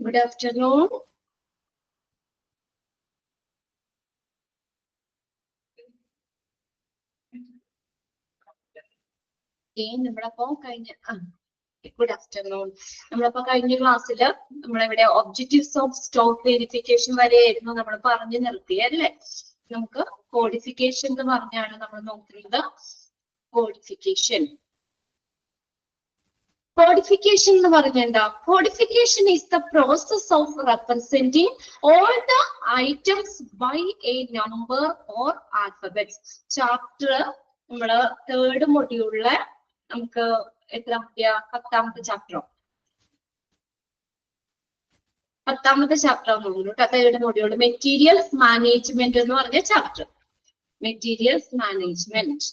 Good afternoon. Good afternoon. നമ്മളപ്പോ കഴിഞ്ഞ ക്ലാസ്സിൽ നമ്മളിവിടെ ഒബ്ജക്റ്റീവ്സ് ഓഫ് സ്റ്റോക്ക് വെരിഫിക്കേഷൻ വരെയായിരുന്നു നമ്മൾ പറഞ്ഞു നിർത്തിയല്ലേ. നമുക്ക് കോഡിഫിക്കേഷൻ എന്ന് പറഞ്ഞാണ് നമ്മൾ നോക്കുന്നത്. കോഡിഫിക്കേഷൻ എന്ന് പറഞ്ഞാൽ എന്താ? Codification is the process of representing all the items by a number or alphabets. Chapter നമ്മള് തേർഡ് മൊഡ്യൂളിലെ നമുക്ക് എത്രാമത്തെ 10ാമത്തെ ചാപ്റ്ററോ 10ാമത്തെ ചാപ്റ്റർ ആണെന്ന് കേട്ടോ. തേർഡ് മൊഡ്യൂൾ മെറ്റീരിയൽസ് മാനേജ്മെന്റ് എന്ന് പറഞ്ഞ ചാപ്റ്റർ. Materials management.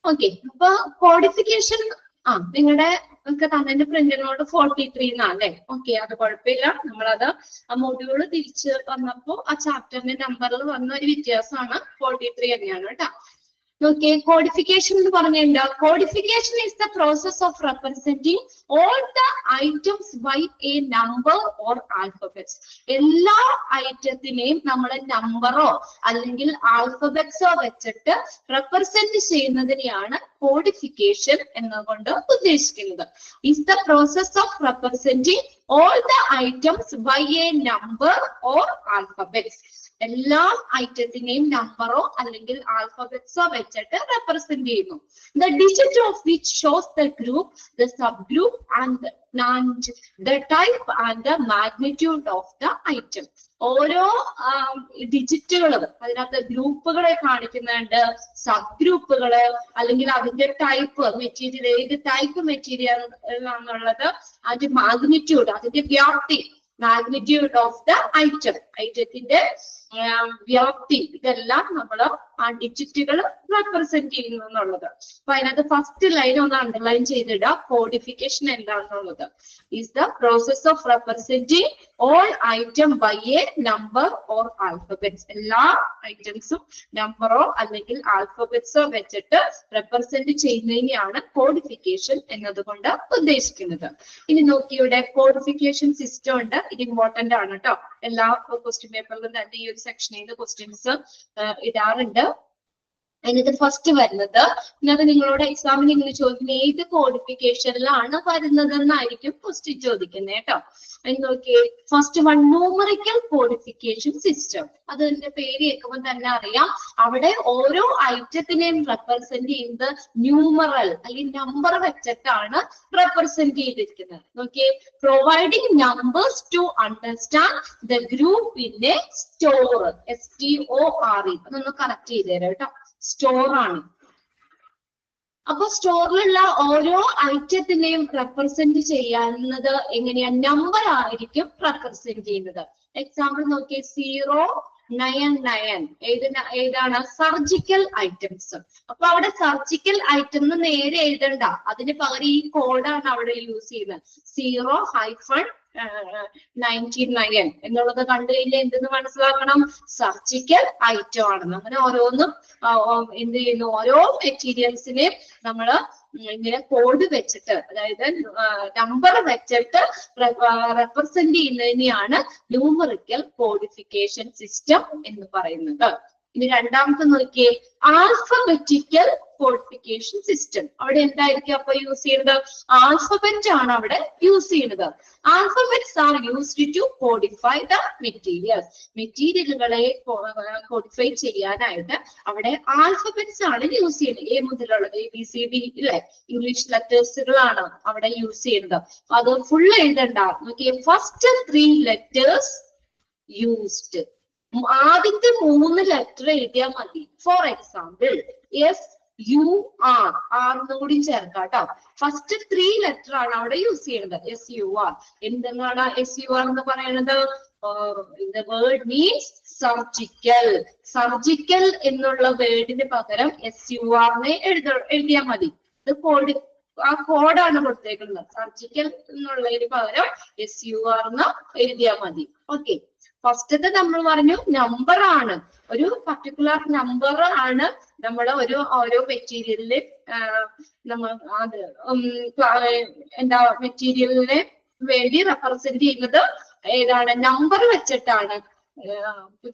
ഓക്കെ, അപ്പൊ കോഡിഫിക്കേഷൻ നിങ്ങളുടെ ഒക്കെ തന്നെ പ്രിന്റിനോട് 43 എന്നാണല്ലേ. ഓക്കെ, അത് കുഴപ്പമില്ല. നമ്മളത് ആ മൊഡ്യൂള് തിരിച്ച് വന്നപ്പോ ആ ചാപ്റ്ററിന്റെ നമ്പറിൽ വന്ന ഒരു വ്യത്യാസമാണ്. 43 തന്നെയാണ് കേട്ടോ. ഓക്കെ, കോഡിഫിക്കേഷൻ എന്ന് പറഞ്ഞാൽ എന്താ? Codification is the process of representing all the items by a number or alphabets. എല്ലാ ഐറ്റത്തിനെയും നമ്മൾ നമ്പറോ അല്ലെങ്കിൽ ആൽഫബറ്റ്സോ വെച്ചിട്ട് റെപ്രസെന്റ് ചെയ്യുന്നതിനെയാണ് കോഡിഫിക്കേഷൻ എന്നുകൊണ്ട് ഉദ്ദേശിക്കുന്നത്. Is the process of representing all the items by a number or alphabets. എല്ലാ ഐറ്റത്തിനെയും നമ്പറോ അല്ലെങ്കിൽ ആൽഫബറ്റ്സോ വെച്ചിട്ട് റെപ്രസെന്റ് ചെയ്യുന്നു. The digit of which shows the group, the sub group and the type and the magnitude of the item. ഓരോ ഡിജിറ്റുകളും അതിനകത്ത് ഗ്രൂപ്പുകളെ കാണിക്കുന്നുണ്ട്, സബ് ഗ്രൂപ്പുകള്, അല്ലെങ്കിൽ അതിന്റെ ടൈപ്പ് മെറ്റീരിയൽ, ഏത് ടൈപ്പ് മെറ്റീരിയൽ ആണെന്നുള്ളത്, അതിന്റെ മാഗ്നിറ്റ്യൂഡ്, അതിന്റെ വ്യാപ്തി, മാഗ്നിറ്റ്യൂഡ് ഓഫ് ദ ഐറ്റം, ഐറ്റത്തിന്റെ വ്യാപ്തി, ഇതെല്ലാം നമ്മൾ ആ ഡിജിറ്റുകൾ റെപ്രസെന്റ് ചെയ്യുന്നു എന്നുള്ളത്. അപ്പൊ അതിനകത്ത് ഫസ്റ്റ് ലൈൻ ഒന്ന് അണ്ടർലൈൻ ചെയ്തിടുക. കോഡിഫിക്കേഷൻ എന്താണെന്നുള്ളത് is the process of representing all item by a number or alphabets. എല്ലാ ഐറ്റംസും നമ്പറോ അല്ലെങ്കിൽ ആൽഫബറ്റ്സോ വെച്ചിട്ട് റെപ്രസെന്റ് ചെയ്യുന്നതിനെയാണ് കോഡിഫിക്കേഷൻ എന്നതുകൊണ്ട് ഉദ്ദേശിക്കുന്നത്. ഇനി നോക്കിയുടെ കോഡിഫിക്കേഷൻ സിസ്റ്റം ഉണ്ട്. ഇത് ഇമ്പോർട്ടന്റ് ആണ് കേട്ടോ. എല്ലാ ക്വസ്റ്റ്യൻ പേപ്പറിലും തന്നെ ഈ ഒരു സെക്ഷനിൽ നിന്ന് ക്വസ്റ്റ്യൻസ് ഇടാറുണ്ട്. അതിനകത്ത് ഫസ്റ്റ് വരുന്നത്, ഇതിനകത്ത് നിങ്ങളോട് എക്സാമിന് ഇങ്ങനെ ചോദിക്കുന്നത് ഏത് കോഡിഫിക്കേഷനിലാണ് വരുന്നത് എന്നായിരിക്കും ക്വസ്റ്റ്യൻ ചോദിക്കുന്നത് കേട്ടോ. അതിന് നോക്കിയേ, first one numerical codification system. അതിന്റെ പേര് കേൾക്കുമ്പോൾ തന്നെ അറിയാം, അവിടെ ഓരോ ഐറ്റത്തിനെയും റെപ്രസെന്റ് ചെയ്യുന്നത് ന്യൂമറൽ അല്ലെങ്കിൽ നമ്പർ വെച്ചിട്ടാണ് റെപ്രസെന്റ് ചെയ്തിരിക്കുന്നത്. നോക്കിയേ, providing numbers to understand the group in a store. STORE. അതൊന്ന് കറക്റ്റ് ചെയ്ത് തരാം കേട്ടോ. സ്റ്റോർ ആണ്. അപ്പൊ സ്റ്റോറിലുള്ള ഓരോ ഐറ്റത്തിനെയും റെപ്രസെന്റ് ചെയ്യുന്നത് എങ്ങനെയാ? നമ്പർ ആയിരിക്കും റെപ്രസെന്റ് ചെയ്യുന്നത്. എക്സാമ്പിൾ നോക്കിയേ, 099 ഏതാണ്? Surgical items. അപ്പൊ അവിടെ സർജിക്കൽ ഐറ്റം എന്ന് നേരെ എഴുതണ്ട, അതിന് പകരം ഈ കോഡാണ് അവിടെ യൂസ് ചെയ്യുന്നത്. 0-99 എന്നുള്ളത് കണ്ടു കഴിഞ്ഞാൽ എന്തെന്ന് മനസ്സിലാക്കണം? സർജിക്കൽ ഐറ്റം ആണെന്ന്. അങ്ങനെ ഓരോന്നും എന്ത് ചെയ്യുന്നു? ഓരോ മെറ്റീരിയൽസിനെയും നമ്മള് ഇങ്ങനെ കോഡ് വെച്ചിട്ട്, അതായത് നമ്പർ വെച്ചിട്ട് റെപ്രസെന്റ് ചെയ്യുന്നതിനെയാണ് ന്യൂമറിക്കൽ കോഡിഫിക്കേഷൻ സിസ്റ്റം എന്ന് പറയുന്നത്. ഇനി രണ്ടാമത്തെ നോക്കിയേ, ആൽഫബറ്റിക്കൽ കോഡിഫിക്കേഷൻ സിസ്റ്റം. അവിടെ എന്തായിരിക്കും അപ്പൊ യൂസ് ചെയ്യുന്നത്? ആൽഫബറ്റ് ആണ് അവിടെ യൂസ് ചെയ്യുന്നത്. Alphabets are used to codify the materials. മെറ്റീരിയലുകളെ കോഡിഫൈ ചെയ്യാനായിട്ട് അവിടെ ആൽഫബറ്റ്സ് ആണ് യൂസ് ചെയ്യുന്നത്. A മുതലുള്ളത് ABCD ഇല്ലേ, ഇംഗ്ലീഷ് ലെറ്റേഴ്സുകളാണ് അവിടെ യൂസ് ചെയ്യുന്നത്. അത് ഫുൾ എഴുതണ്ട. നോക്കിയേ, ഫസ്റ്റ് 3 ലെറ്റേഴ്സ് യൂസ്ഡ്. ആദ്യത്തെ 3 ലെറ്റർ എഴുതിയാൽ മതി. ഫോർ എക്സാമ്പിൾ SUR, കൂടി ചേർക്കാം കേട്ടോ. ഫസ്റ്റ് 3 ലെറ്റർ ആണ് അവിടെ യൂസ് ചെയ്യുന്നത്. SUR. എന്തെന്നാണ് SUR എന്ന് പറയുന്നത്? The word means surgical. Surgical എന്നുള്ള വേർഡിന് പകരം SUR എഴുതിയാൽ മതി. ഇത് കോഡ്, ആ കോഡാണ് കൊടുത്തേക്കുന്നത്. സർജിക്കൽ എന്നുള്ളതിന് പകരം SUR എന്ന് എഴുതിയാൽ മതി. ഓക്കെ, ഫസ്റ്റത്തെ നമ്മൾ പറഞ്ഞു നമ്പർ ആണ്, ഒരു പർട്ടിക്കുലർ നമ്പർ ആണ് നമ്മൾ ഓരോ മെറ്റീരിയലില് നമ്മൾ അത് എന്താ മെറ്റീരിയലിനെ വേണ്ടി റെപ്രസെന്റ് ചെയ്യുന്നത് ഏതാണ് നമ്പർ വെച്ചിട്ടാണ്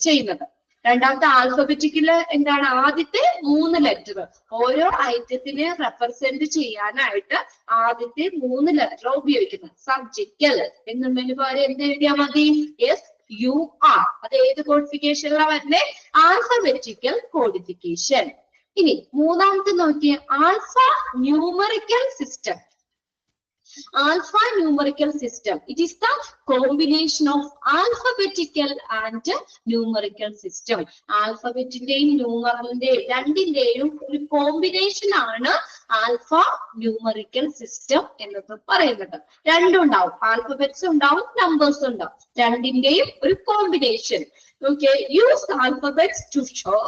ചെയ്യുന്നത്. രണ്ടാമത്തെ ആൽഫബറ്റിക്കല് എന്താണ് ആദ്യത്തെ 3 ലെറ്റർ ഓരോ ഐറ്റത്തിനെ റെപ്രസെന്റ് ചെയ്യാനായിട്ട് ആദ്യത്തെ 3 ലെറ്റർ ഉപയോഗിക്കുന്നത്. സർജിക്കൽ എന്നുള്ളതിന് പകരം എന്ത് എഴുതിയാൽ മതി? SUR. അത് ഏത് കോഡിഫിക്കേഷനിലാണ് വരുന്നത്? Alphabetical codification. ഇനി മൂന്നാമത്തെ നോക്കിയേ, alpha numerical system. Alphanumerical system. It is the combination of alphabetical and numerical system. Alphabetiന്റെയും ന്യൂമറലിന്റെയും രണ്ടിന്റെയും ഒരു കോമ്പിനേഷൻ ആണ് ആൽഫ ന്യൂമറിക്കൽ സിസ്റ്റം എന്നത് പറയുന്നത്. രണ്ടും ഉണ്ടാവും, ആൽഫബറ്റ്സ് ഉണ്ടാവും, നമ്പേഴ്സ് ഉണ്ടാവും, രണ്ടിന്റെയും ഒരു combination. Okay, use alphabets to show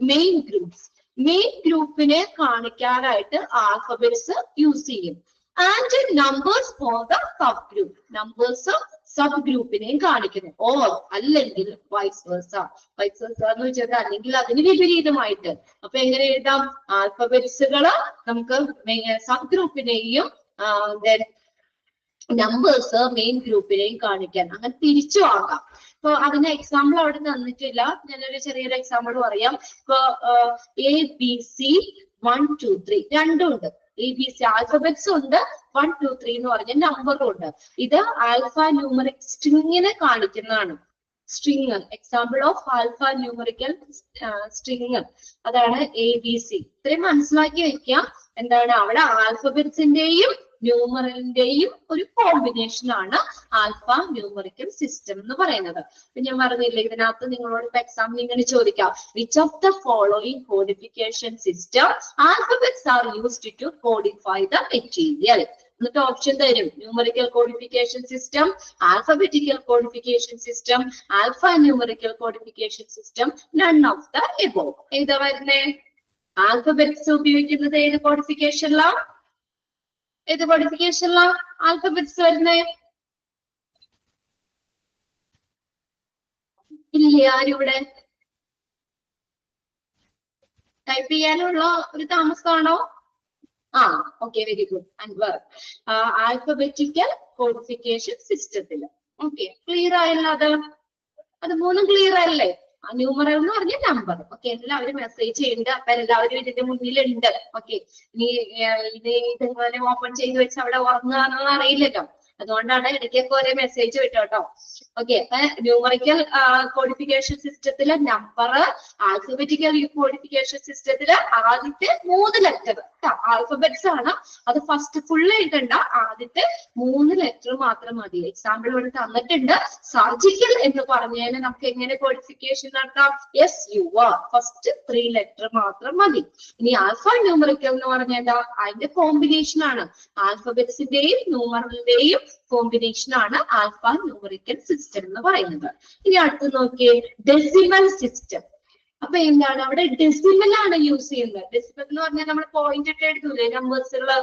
main groups. Main ഗ്രൂപ്പിനെ കാണിക്കാനായിട്ട് ആൽഫബറ്റ്സ് യൂസ് ചെയ്യും. And numbers for the sub group. Numbers sub ഗ്രൂപ്പിനെയും കാണിക്കുന്നു. ഓർ അല്ലെങ്കിൽ വൈസ് വേഴ്സ. വൈസ് വേഴ്സ എന്ന് വെച്ചാൽ അല്ലെങ്കിൽ അതിന് വിപരീതമായിട്ട്. അപ്പൊ എങ്ങനെ എഴുതാം? ആൽഫബറ്റ്സുകള് നമുക്ക് സബ് ഗ്രൂപ്പിനെയും നമ്പേഴ്സ് മെയിൻ ഗ്രൂപ്പിനെയും കാണിക്കാൻ. അങ്ങനെ തിരിച്ചു ആകാം. ഇപ്പൊ അതിന് എക്സാമ്പിൾ അവിടെ തന്നിട്ടില്ല, ഞാനൊരു ചെറിയൊരു എക്സാമ്പിൾ പറയാം. ഇപ്പൊ ABC 1 2 3 രണ്ടും ഉണ്ട്. ABC ആൽഫബറ്റ്സ് ഉണ്ട്, 1 2 3 എന്ന് പറഞ്ഞ നമ്പറും ഉണ്ട്. ഇത് ആൽഫ ന്യൂമറിക് സ്ട്രിങ്ങിനെ കാണിക്കുന്നതാണ്. String, example of alpha numerical string, അതാണ് ABC. ഇത്രയും മനസ്സിലാക്കി വെക്കാം. എന്താണ് അവിടെ ആൽഫബറ്റ്സിന്റെയും ന്യൂമറലിന്റെയും ഒരു കോമ്പിനേഷൻ ആണ് ആൽഫ ന്യൂമറിക്കൽ സിസ്റ്റം എന്ന് പറയുന്നത്. ഇപ്പൊ ഞാൻ പറഞ്ഞില്ലേ, ഇതിനകത്ത് നിങ്ങളോട് ഇപ്പൊ എക്സാമിന് ഇങ്ങനെ ചോദിക്കാം, which of the following codification system alphabets are used to codify the material. എന്നിട്ട് ഓപ്ഷൻ തരും, numerical codification system, alphabetical codification system, alpha numerical codification system, none of the above. ഏതാ വരുന്നേ? ആൽഫബറ്റ്സ് ഉപയോഗിക്കുന്നത് ഏത് കോഡിഫിക്കേഷനിലാണ്? ഏത് കോഡിഫിക്കേഷനിലാണ് ആൽഫബറ്റ്സ് വരുന്നേ? ഇല്ല, ആരിവിടെ ടൈപ്പ് ചെയ്യാനുള്ള ഒരു താമസമാണോ? Okay, very good Anwar. Alphabetical codification സിസ്റ്റത്തില്. ഓക്കെ, ക്ലിയർ ആയല്ലോ? അത് മൂന്നും ക്ലിയർ അല്ലേ? ന്യൂമറൽ എന്ന് പറഞ്ഞ നമ്പർ. ഓക്കെ, എല്ലാവരും മെസ്സേജ് ചെയ്യുന്നുണ്ട്. അപ്പൊ എല്ലാവരും ഇതിന്റെ മുന്നിലുണ്ട്. ഓക്കെ, ഇനി ഇതെങ്ങനെ ഓപ്പൺ ചെയ്ത് വെച്ച് അവിടെ ഉറങ്ങുകയാണെന്ന് അറിയില്ലല്ലോ, അതുകൊണ്ടാണ് ഇടയ്ക്കൊക്കെ ഒരേ മെസ്സേജ് വിട്ടോ. ഓക്കെ, അപ്പൊ ന്യൂമറിക്കൽ കോഡിഫിക്കേഷൻ സിസ്റ്റത്തിലെ നമ്പർ, ആൽഫബറ്റിക്കൽ കോഡിഫിക്കേഷൻ സിസ്റ്റത്തില് ആദ്യത്തെ 3 ലെറ്റർ ആൽഫബറ്റ്സ് ആണ്. അത് ഫസ്റ്റ് ഫുൾ എഴുതണ്ട, ആദ്യത്തെ 3 ലെറ്റർ മാത്രം മതി. എക്സാമ്പിൾ ഇവിടെ തന്നിട്ടുണ്ട്. സർജിക്കൽ എന്ന് പറഞ്ഞാൽ നമുക്ക് എങ്ങനെ കോഡിഫിക്കേഷൻ നടത്താം? SUR, ഫസ്റ്റ് 3 ലെറ്റർ മാത്രം മതി. ഇനി ആൽഫ ന്യൂമറിക്കൽ എന്ന് പറഞ്ഞാൽ എന്താ? അതിന്റെ കോമ്പിനേഷൻ ആണ്. ആൽഫബറ്റ്സിന്റെയും ന്യൂമറലിന്റെയും കോമ്പിനേഷൻ ആണ് ആൽഫ ന്യൂമറിക്കൽ സിസ്റ്റം എന്ന് പറയുന്നത്. ഇനി അടുത്ത് നോക്കിയേ, ഡെസിമൽ സിസ്റ്റം. അപ്പൊ എന്താണ് അവിടെ? ഡെസിമൽ ആണ് യൂസ് ചെയ്യുന്നത്. ഡെസിമൽ എന്ന് പറഞ്ഞാൽ നമ്മൾ പോയിന്റ് ഒക്കെ എടുക്കൂലേ നമ്പേഴ്സുകള്,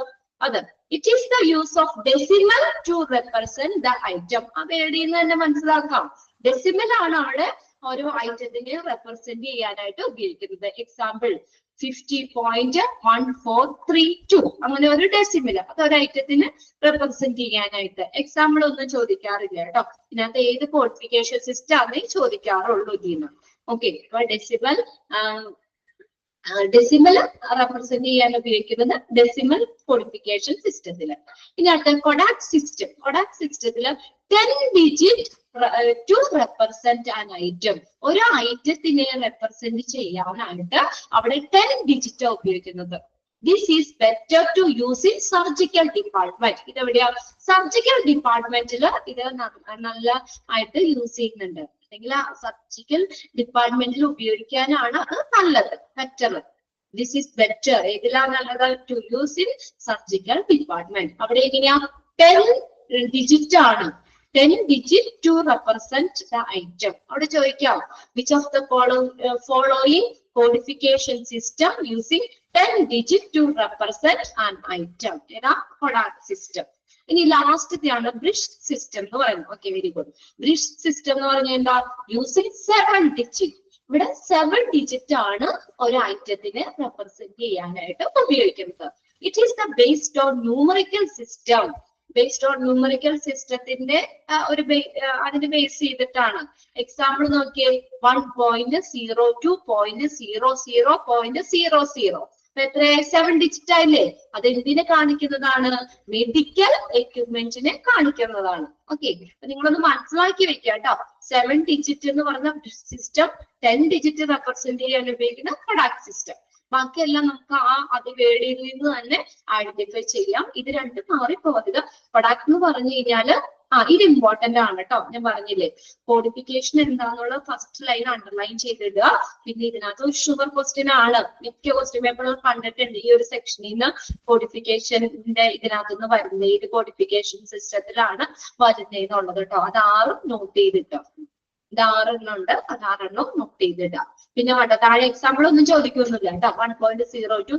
അത്. It is the use of decimal to represent the item. ആ വേർഡിൽ നിന്ന് തന്നെ മനസ്സിലാക്കാം, ഡെസിമൽ ആണ് അവിടെ ഓരോ ഐറ്റത്തിനെ റെപ്രസെന്റ് ചെയ്യാനായിട്ട് ഉപയോഗിക്കുന്നത്. എക്സാമ്പിൾ 50.1432 അങ്ങനെ ഒരു ഡെസിമൽ, അത് ഒരു ഐറ്റത്തിന് റെപ്രസെന്റ് ചെയ്യാനായിട്ട്. എക്സാമ്പിൾ ഒന്നും ചോദിക്കാറില്ല കേട്ടോ, ഇതിനകത്ത് ഏത് കോഡിഫിക്കേഷൻ സിസ്റ്റം ആണ് ചോദിക്കാറുള്ളൂ ഇതിന്. ഓക്കെ, അപ്പൊ ഡെസിമൽ റെപ്രസെന്റ് ചെയ്യാൻ ഉപയോഗിക്കുന്നത് ഡെസിമൽ കോഡിഫിക്കേഷൻ സിസ്റ്റത്തില്. ഇനി അടുത്ത കൊഡാക് സിസ്റ്റം. കൊഡാക് സിസ്റ്റത്തില് 10 digit to represent an item. ഒരു ഐറ്റത്തിനെ റെപ്രസെന്റ് ചെയ്യാനായിട്ട് അവിടെ 10 ഡിജിറ്റ് ഉപയോഗിക്കുന്നത്. This is better to use in surgical department. ഇതെവിടെയാ? സർജിക്കൽ ഡിപ്പാർട്ട്മെന്റിൽ ഇത് നല്ല ആയിട്ട് യൂസ് ചെയ്യുന്നുണ്ട്. അല്ലെങ്കിൽ സർജിക്കൽ ഡിപ്പാർട്ട്മെന്റിൽ ഉപയോഗിക്കാനാണ് അത് നല്ലത്, ബെറ്റർ. ദിസ് ഈസ് ബെറ്റർ ഏതിലാണ് നല്ലത്? To use in surgical department. അവിടെ എങ്ങനെയാ? 10 ഡിജിറ്റ് ആണ്. 10 digit to represent the item. അവിടെ ചോദിക്കാം, which of the following codification system using 10 digit to represent an item. ഏതാ? Kodak system. ഇനി ലാസ്റ്റത്തെയാണ് ബ്രിഡ്ജ് സിസ്റ്റം എന്ന് പറയുന്നത്. Okay, very good. Bridge system എന്ന് പറഞ്ഞാൽ എന്താ? Using 7 digit. ഇവിടെ 7 ഡിജിറ്റ് ആണ് ഒരു ഐറ്റത്തിനെ റെപ്രസെന്റ് ചെയ്യാനായിട്ട് ഉപയോഗിക്കുന്നത്. It is the based on numerical system. Based on numerical സിസ്റ്റത്തിന്റെ ഒരു അതിന് ബേസ് ചെയ്തിട്ടാണ്. എക്സാമ്പിൾ നോക്കിയേ, 1.02.00.00. എത്ര 7 ഡിജിറ്റ് ആയില്ലേ? അത് എന്തിനെ കാണിക്കുന്നതാണ്? മെഡിക്കൽ എക്യുപ്മെന്റിനെ കാണിക്കുന്നതാണ്. ഓക്കെ, നിങ്ങളൊന്ന് മനസ്സിലാക്കി വെക്കുക കേട്ടോ. 7 ഡിജിറ്റ് എന്ന് പറഞ്ഞ സിസ്റ്റം 10 ഡിജിറ്റ് റെപ്രസെന്റ് ചെയ്യാൻ ഉപയോഗിക്കുന്ന പ്രൊഡക്റ്റ് സിസ്റ്റം. ബാക്കിയെല്ലാം നമുക്ക് അത് വേർഡിൽ നിന്ന് തന്നെ ഐഡന്റിഫൈ ചെയ്യാം. ഇത് രണ്ടും മാറിപ്പോകരുത്. പ്രൊഡക്റ്റ് എന്ന് പറഞ്ഞു കഴിഞ്ഞാല് ഇത് ഇമ്പോർട്ടന്റ് ആണ് കേട്ടോ. ഞാൻ പറഞ്ഞില്ലേ, കോഡിഫിക്കേഷൻ എന്താന്നുള്ള ഫസ്റ്റ് ലൈൻ അണ്ടർലൈൻ ചെയ്തിടുക. പിന്നെ ഇതിനകത്ത് ഒരു ഷുവർ ക്വസ്റ്റ്യൻ ആണ്. മിക്ക ക്വസ്റ്റ്യൻ പേപ്പറുകൾ കണ്ടിട്ടുണ്ട് ഈ ഒരു സെക്ഷനിൽ നിന്ന് കോഡിഫിക്കേഷന്റെ ഇതിനകത്തുനിന്ന് വരുന്നത്. ഇത് കോഡിഫിക്കേഷൻ സിസ്റ്റത്തിലാണ് വരുന്നതെന്നുള്ളത് കേട്ടോ. അത് 6 നോട്ട് ചെയ്തിട്ടോ. ഇത് 6 ഉണ്ട്. അത് 6 നോട്ട് ചെയ്തിടാം. പിന്നെ വേണ്ട താഴെ എക്സാമ്പിൾ ഒന്നും ചോദിക്കൊന്നുമില്ല കേട്ടോ. 1.02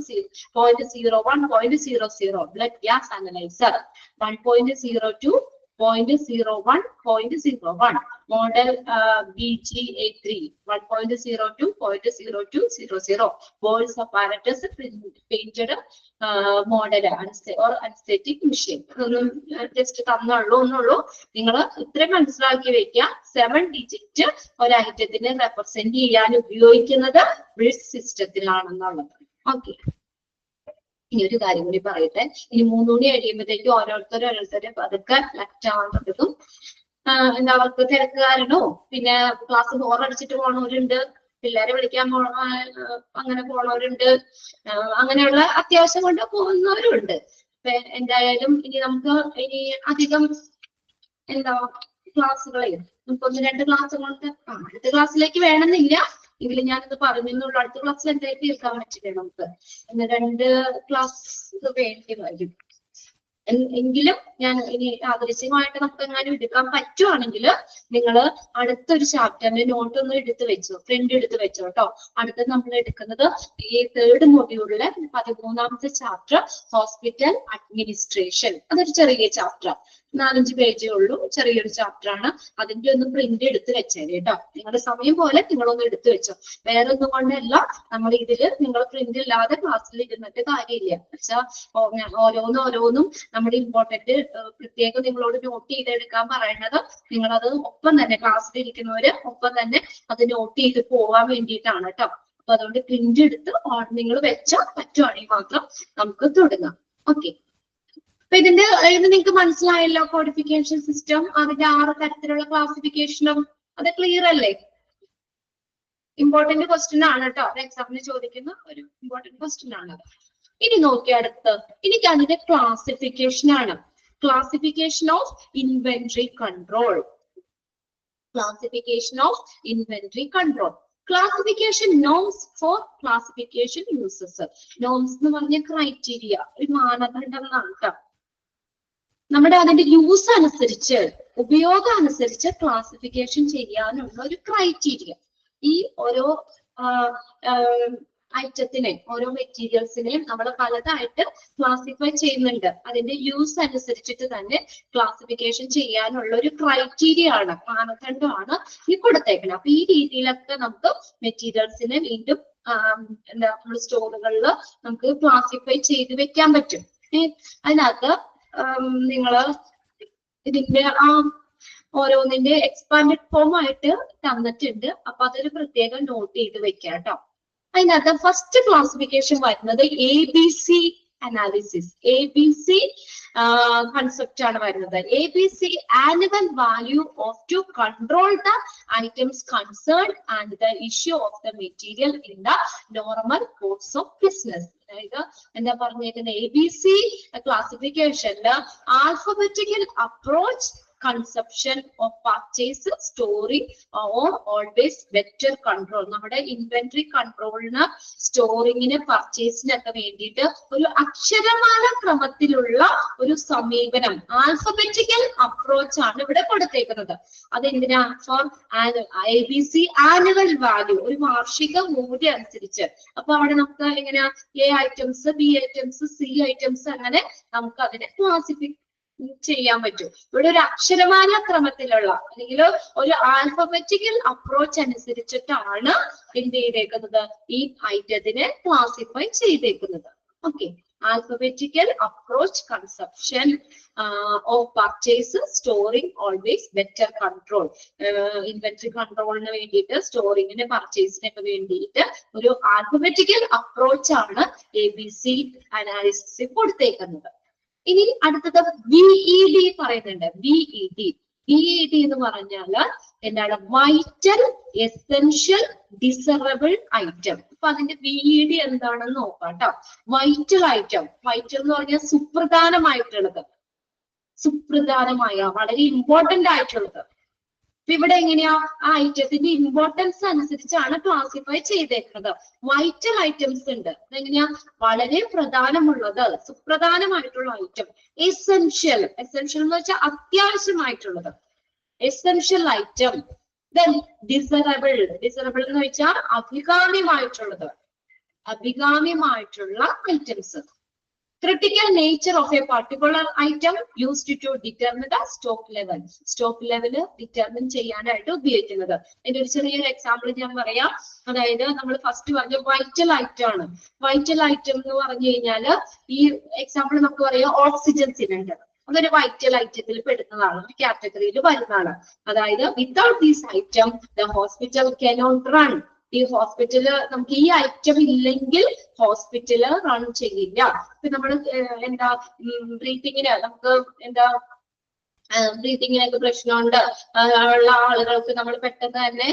0.01.00 blood gas analyser. 1.02.01.01 model BG83. 1.02.0200 voice apparatus painted model or anaesthetic machine. ഇതൊന്നും ജസ്റ്റ് തന്നുള്ളൂ. നിങ്ങൾ ഇത്രയും മനസ്സിലാക്കി വെക്കുക. 7 ഡിജിറ്റ് ഒരു ഐറ്റത്തിനെ റെപ്രസെന്റ് ചെയ്യാൻ ഉപയോഗിക്കുന്നത് ബ്രിഡ്ജ് സിസ്റ്റത്തിലാണെന്നുള്ളത്. ഓക്കെ, ഇനി ഒരു കാര്യം കൂടി പറയട്ടെ. ഇനി 3 മണി കഴിയുമ്പോഴത്തേക്കും ഓരോരുത്തരെ പതുക്കെ ലെഫ്റ്റ് ആവുന്നതും എന്താ അവർക്ക് തിരക്ക് കാരണോ പിന്നെ ക്ലാസ് ബോറടിച്ചിട്ട് പോണവരുണ്ട്, പിള്ളേരെ വിളിക്കാൻ അങ്ങനെ പോണവരുണ്ട്, അങ്ങനെയുള്ള അത്യാവശ്യം കൊണ്ട് പോകുന്നവരുണ്ട്. എന്തായാലും ഇനി നമുക്ക് അധികം എന്താ ക്ലാസ്സുകളെ നമുക്ക് 1-2 ക്ലാസ് കൊണ്ട് അടുത്ത ക്ലാസ്സിലേക്ക് വേണമെന്നില്ല. എങ്കിലും ഞാനിത് പറഞ്ഞെന്നുള്ളൂ. അടുത്ത ക്ലാസ്സിൽ എന്തായാലും തീർക്കാൻ പറ്റില്ല. നമുക്ക് 1-2 ക്ലാസ് വേണ്ടി വരും. എങ്കിലും ഞാൻ ഇനി ആദർശമായിട്ട് നമുക്ക് എങ്ങാനും എടുക്കാൻ പറ്റുവാണെങ്കിൽ നിങ്ങൾ അടുത്തൊരു ചാപ്റ്ററിന്റെ നോട്ട് ഒന്ന് എടുത്ത് വെച്ചോ, പ്രിന്റ് എടുത്ത് വെച്ചോ കേട്ടോ. അടുത്ത നമ്മൾ എടുക്കുന്നത് ഈ 3rd മൊഡ്യൂളിലെ 13ാമത്തെ ചാപ്റ്റർ ഹോസ്പിറ്റൽ അഡ്മിനിസ്ട്രേഷൻ. അതൊരു ചെറിയ ചാപ്റ്റർ, 4-5 പേജേ ഉള്ളൂ. ചെറിയൊരു ചാപ്റ്റർ ആണ്. അതിന്റെ ഒന്ന് പ്രിന്റ് എടുത്ത് വെച്ചേരെ കേട്ടോ. നിങ്ങളുടെ സമയം പോലെ നിങ്ങളൊന്ന് എടുത്തു വെച്ചോ. വേറെ ഒന്നും കൊണ്ടല്ല, നമ്മൾ ഇതില് നിങ്ങൾ പ്രിന്റ് ഇല്ലാതെ ക്ലാസ്സിൽ ഇരുന്നിട്ട് കാര്യമില്ല. വെച്ചാൽ ഓരോന്നും നമ്മുടെ ഇമ്പോർട്ടന്റ് പ്രത്യേകം നിങ്ങളോട് നോട്ട് ചെയ്തെടുക്കാൻ പറയുന്നത്. നിങ്ങളത് ഒപ്പം തന്നെ ക്ലാസ്സിൽ ഇരിക്കുന്നവര് ഒപ്പം തന്നെ അത് നോട്ട് ചെയ്ത് പോവാൻ വേണ്ടിയിട്ടാണ് കേട്ടോ. അപ്പൊ അതുകൊണ്ട് പ്രിന്റ് എടുത്ത് നിങ്ങൾ വെച്ചാൽ പറ്റുവാണെങ്കിൽ മാത്രം നമുക്ക് തുടങ്ങാം. ഓക്കെ, അപ്പൊ ഇത് നിങ്ങൾക്ക് മനസ്സിലായല്ലോ. കോഡിഫിക്കേഷൻ സിസ്റ്റം, അതിന്റെ 6 തരത്തിലുള്ള ക്ലാസിഫിക്കേഷനും അത് ക്ലിയർ അല്ലേ? ഇമ്പോർട്ടന്റ് ക്വസ്റ്റ്യൻ ആണ് കേട്ടോ. എക്സാമിന് ചോദിക്കുന്ന ഒരു ഇമ്പോർട്ടന്റ് ക്വസ്റ്റ്യൻ ആണ്. ഇനി നോക്കിയ അടുത്ത് എനിക്ക് അതിന്റെ ക്ലാസിഫിക്കേഷൻ ആണ്. Classification of inventory control. Classification of inventory control. Classification norms for classification uses. Norms എന്ന് പറഞ്ഞ ക്രൈറ്റീരിയ, ഒരു മാനദണ്ഡം എന്നാണ് കേട്ടോ. നമ്മുടെ അതിന്റെ യൂസ് അനുസരിച്ച്, ഉപയോഗം അനുസരിച്ച് ക്ലാസിഫിക്കേഷൻ ചെയ്യാനുള്ള ഒരു ക്രൈറ്റീരിയ. ഈ ഓരോ ഐറ്റത്തിനെ, ഓരോ മെറ്റീരിയൽസിനെയും നമ്മൾ പലതായിട്ട് ക്ലാസിഫൈ ചെയ്യുന്നുണ്ട്. അതിന്റെ യൂസ് അനുസരിച്ചിട്ട് തന്നെ ക്ലാസിഫിക്കേഷൻ ചെയ്യാനുള്ള ഒരു ക്രൈറ്റീരിയ ആണ്, മാനദണ്ഡമാണ് ഈ കൊടുത്തേക്കുന്നത്. അപ്പൊ ഈ രീതിയിലൊക്കെ നമുക്ക് മെറ്റീരിയൽസിനെ വീണ്ടും എന്താ നമ്മൾ സ്റ്റോറുകളിൽ നമുക്ക് ക്ലാസിഫൈ ചെയ്ത് വെക്കാൻ പറ്റും. അതിനകത്ത് നിങ്ങള് ഇതിന്റെ ഓരോന്നിന്റെ എക്സ്പാൻഡഡ് ഫോം ആയിട്ട് തന്നിട്ടുണ്ട്. അപ്പൊ അതൊരു പ്രത്യേകം നോട്ട് ചെയ്ത് വെക്കാം കേട്ടോ. അതിനകത്ത് ഫസ്റ്റ് ക്ലാസിഫിക്കേഷൻ വരുന്നത് ABC അനാലിസിസ്. ABC കൺസെപ്റ്റ് ആണ് വരുന്നത്. ABC annual value of to control the items concern and the issue of the material in the normal course of business. അതായത് എന്താ പറഞ്ഞേക്കുന്നത്, ABC ക്ലാസിഫിക്കേഷനില് alphabetical approach, conception of purchase, storing or always vector control. നമ്മുടെ inventory കൺട്രോളിന്, സ്റ്റോറിങ്ങിന്, പർച്ചേസിനൊക്കെ വേണ്ടിയിട്ട് ഒരു അക്ഷരമാല ക്രമത്തിലുള്ള ഒരു സമീപനം, ആൽഫബറ്റിക്കൽ അപ്രോച്ച് ആണ് ഇവിടെ കൊടുത്തേക്കുന്നത്. അതെന്തിനാ? ഫോർ ABC ആനുവൽ വാല്യൂ, ഒരു വാർഷിക മൂല്യം അനുസരിച്ച്. അപ്പൊ അവിടെ നമുക്ക് എങ്ങനെയാ A items, B items, C items, അങ്ങനെ നമുക്ക് അതിനെ ചെയ്യാൻ പറ്റും. ഇവിടെ ഒരു അക്ഷരമാല ക്രമത്തിലുള്ള അല്ലെങ്കിൽ ഒരു ആൽഫബറ്റിക്കൽ അപ്രോച്ച് അനുസരിച്ചിട്ടാണ് എന്ത് ചെയ്തേക്കുന്നത്, ഈ ഐറ്റത്തിനെ ക്ലാസിഫൈ ചെയ്തേക്കുന്നത്. Okay, alphabetical approach conception of purchase, storing, always better control. Inventory controlന് വേണ്ടിയിട്ട്, സ്റ്റോറിങ്ങിന് പർച്ചേസിനൊക്കെ വേണ്ടിയിട്ട് ഒരു ആൽഫബറ്റിക്കൽ അപ്രോച്ച് ആണ് ABC അനാലിസിസ് കൊടുത്തേക്കുന്നത്. ഇനി അടുത്തത് VED പറയുന്നുണ്ട്. VED എന്ന് പറഞ്ഞാൽ എന്താണ്? Vital, essential, desirable item. അപ്പൊ അതിന്റെ VED എന്താണെന്ന് നോക്കാം കേട്ടോ. വൈറ്റൽ ഐറ്റം, വൈറ്റൽ എന്ന് പറഞ്ഞാൽ സുപ്രധാനമായിട്ടുള്ളത്, സുപ്രധാനമായ വളരെ ഇമ്പോർട്ടന്റ് ആയിട്ടുള്ളത്. അപ്പൊ ഇവിടെ എങ്ങനെയാ ആ ഐറ്റത്തിന്റെ ഇമ്പോർട്ടൻസ് അനുസരിച്ചാണ് ക്ലാസിഫൈ ചെയ്തേക്കുന്നത്. വൈറ്റൽ ഐറ്റംസ് ഉണ്ട്, അതെങ്ങനെയാ? വളരെ പ്രധാനമുള്ളത്, സുപ്രധാനമായിട്ടുള്ള ഐറ്റം. എസെൻഷ്യൽ, എസെൻഷ്യൽ എന്ന് വെച്ചാൽ അത്യാവശ്യമായിട്ടുള്ളത്, essential item. Then desirable, desirable എന്ന് വെച്ചാൽ അഭികാമ്യമായിട്ടുള്ളത്, അഭികാമ്യമായിട്ടുള്ള items. Critical nature of a particular item used to determine the stock level. Stock level determine ചെയ്യാനായിട്ട് ഉപയോഗിക്കുന്നത്. അതിന്റെ ഒരു ചെറിയൊരു എക്സാമ്പിൾ ഞാൻ പറയാം. അതായത് നമ്മൾ ഫസ്റ്റ് പറഞ്ഞ വൈറ്റൽ ഐറ്റം ആണ്. വൈറ്റൽ ഐറ്റം എന്ന് പറഞ്ഞു കഴിഞ്ഞാൽ ഈ എക്സാമ്പിൾ നമുക്ക് പറയാം ഓക്സിജൻ സിലിണ്ടർ. അതൊരു വൈറ്റൽ ഐറ്റത്തിൽ പെടുന്നതാണ്, ഒരു കാറ്റഗറിയിൽ വരുന്നതാണ്. അതായത് without these item the hospital cannot run. ഈ ഹോസ്പിറ്റല് നമുക്ക് ഈ ഐറ്റം ഇല്ലെങ്കിൽ ഹോസ്പിറ്റല് റൺ ചെയ്യില്ല. ഇപ്പൊ നമ്മള് എന്താ ബ്രീത്തിങ്ങിന് നമുക്ക് എന്താ ബ്രീത്തിങ്ങിനൊക്കെ പ്രശ്നമുണ്ട് ഉള്ള ആളുകൾക്ക് നമ്മൾ പെട്ടെന്ന് തന്നെ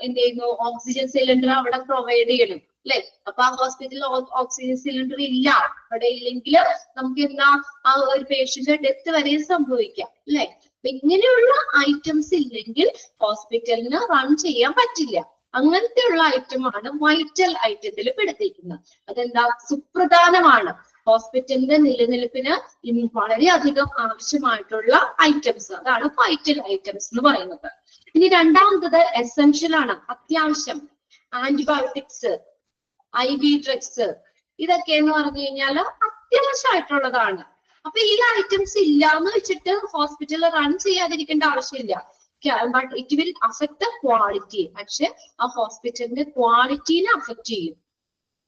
എന്ത് ചെയ്യുന്നു, ഓക്സിജൻ സിലിണ്ടർ അവിടെ പ്രൊവൈഡ് ചെയ്യണം അല്ലെ. അപ്പൊ ആ ഹോസ്പിറ്റലിൽ ഓക്സിജൻ സിലിണ്ടർ ഇല്ല, അവിടെ ഇല്ലെങ്കിൽ നമുക്ക് എന്താ ആ ഒരു പേഷ്യന്റ് ഡെത്ത് വരെ സംഭവിക്കാം അല്ലെ. അപ്പൊ ഇങ്ങനെയുള്ള ഐറ്റംസ് ഇല്ലെങ്കിൽ ഹോസ്പിറ്റലിന് റൺ ചെയ്യാൻ പറ്റില്ല. അങ്ങനത്തെ ഉള്ള ഐറ്റമാണ് വൈറ്റൽ ഐറ്റത്തിൽ പെടുത്തിയിരിക്കുന്നത്. അതെന്താ? സുപ്രധാനമാണ്, ഹോസ്പിറ്റലിന്റെ നിലനിൽപ്പിന് വളരെയധികം ആവശ്യമായിട്ടുള്ള ഐറ്റംസ്. അതാണ് വൈറ്റൽ ഐറ്റംസ് എന്ന് പറയുന്നത്. ഇനി രണ്ടാമത്തത് എസെൻഷ്യൽ ആണ്, അത്യാവശ്യം. ആന്റിബയോട്ടിക്സ്, IV ഡ്രഗ്സ്, ഇതൊക്കെ എന്ന് പറഞ്ഞു കഴിഞ്ഞാൽ അത്യാവശ്യമായിട്ടുള്ളതാണ്. അപ്പൊ ഈ ഐറ്റംസ് ഇല്ലാന്ന് വെച്ചിട്ട് ഹോസ്പിറ്റലിൽ റൺ ചെയ്യാതിരിക്കേണ്ട ആവശ്യമില്ല. But it will affect the quality. പക്ഷെ ആ ഹോസ്പിറ്റലിന്റെ ക്വാളിറ്റീനെ അഫക്ട് ചെയ്യും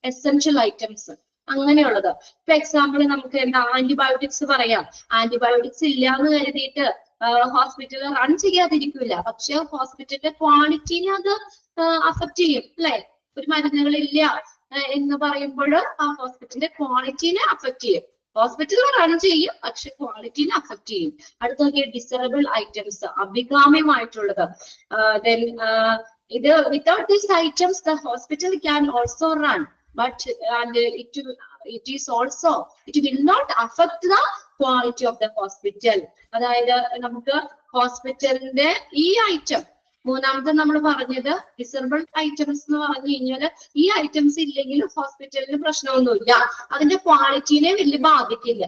എസെൻഷ്യൽ ഐറ്റംസ് അങ്ങനെയുള്ളത്. ഇപ്പൊ എക്സാമ്പിൾ നമുക്ക് എന്താ ആന്റിബയോട്ടിക്സ് പറയാം. ആന്റിബയോട്ടിക്സ് ഇല്ലാന്ന് കരുതിയിട്ട് ഹോസ്പിറ്റലിൽ റൺ ചെയ്യാതിരിക്കില്ല, പക്ഷെ ഹോസ്പിറ്റലിന്റെ ക്വാളിറ്റീനെ അത് അഫക്ട് ചെയ്യും അല്ലെ. ഒരു മരുന്നുകളില്ല എന്ന് പറയുമ്പോൾ ആ ഹോസ്പിറ്റലിന്റെ ക്വാളിറ്റീനെ അഫക്ട് ചെയ്യും. ഹോസ്പിറ്റൽ റൺ ചെയ്യും, പക്ഷെ ക്വാളിറ്റീനെ അഫക്ട് ചെയ്യും. അടുത്തൊക്കെ ഡിസറബിൾ ഐറ്റംസ്, അഭികാമ്യമായിട്ടുള്ളത്. ദെൻ ഇത് without these items the hospital can also run, but it is also it will not affect the quality of the hospital. അതായത് നമുക്ക് ഹോസ്പിറ്റലിന്റെ ഈ ഐറ്റം, മൂന്നാമത്തെ നമ്മൾ പറഞ്ഞത് ഡിസറബിൾ ഐറ്റംസ് എന്ന് പറഞ്ഞു കഴിഞ്ഞാൽ ഈ ഐറ്റംസ് ഇല്ലെങ്കിൽ ഹോസ്പിറ്റലിന് പ്രശ്നമൊന്നുമില്ല, അതിന്റെ ക്വാളിറ്റീനെ വലിയ ബാധിക്കില്ല.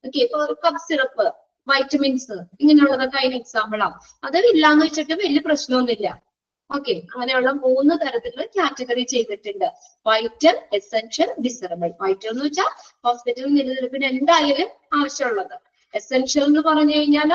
ഓക്കെ, ഇപ്പൊ കഫ് സിറപ്പ്, വൈറ്റമിൻസ് ഇങ്ങനെയുള്ളതൊക്കെ അതിന് എക്സാമ്പിളാണ്. അത് ഇല്ലാന്ന് വെച്ചിട്ട് വലിയ പ്രശ്നമൊന്നുമില്ല. ഓക്കെ, അങ്ങനെയുള്ള 3 തരത്തിലുള്ള കാറ്റഗറി ചെയ്തിട്ടുണ്ട്. Vital, essential, desirable. വൈറ്റൽ എന്ന് വെച്ചാൽ ഹോസ്പിറ്റൽ നിലനിൽപ്പിന് എന്തായാലും ആവശ്യമുള്ളത്. എസെൻഷ്യൽ എന്ന് പറഞ്ഞു കഴിഞ്ഞാൽ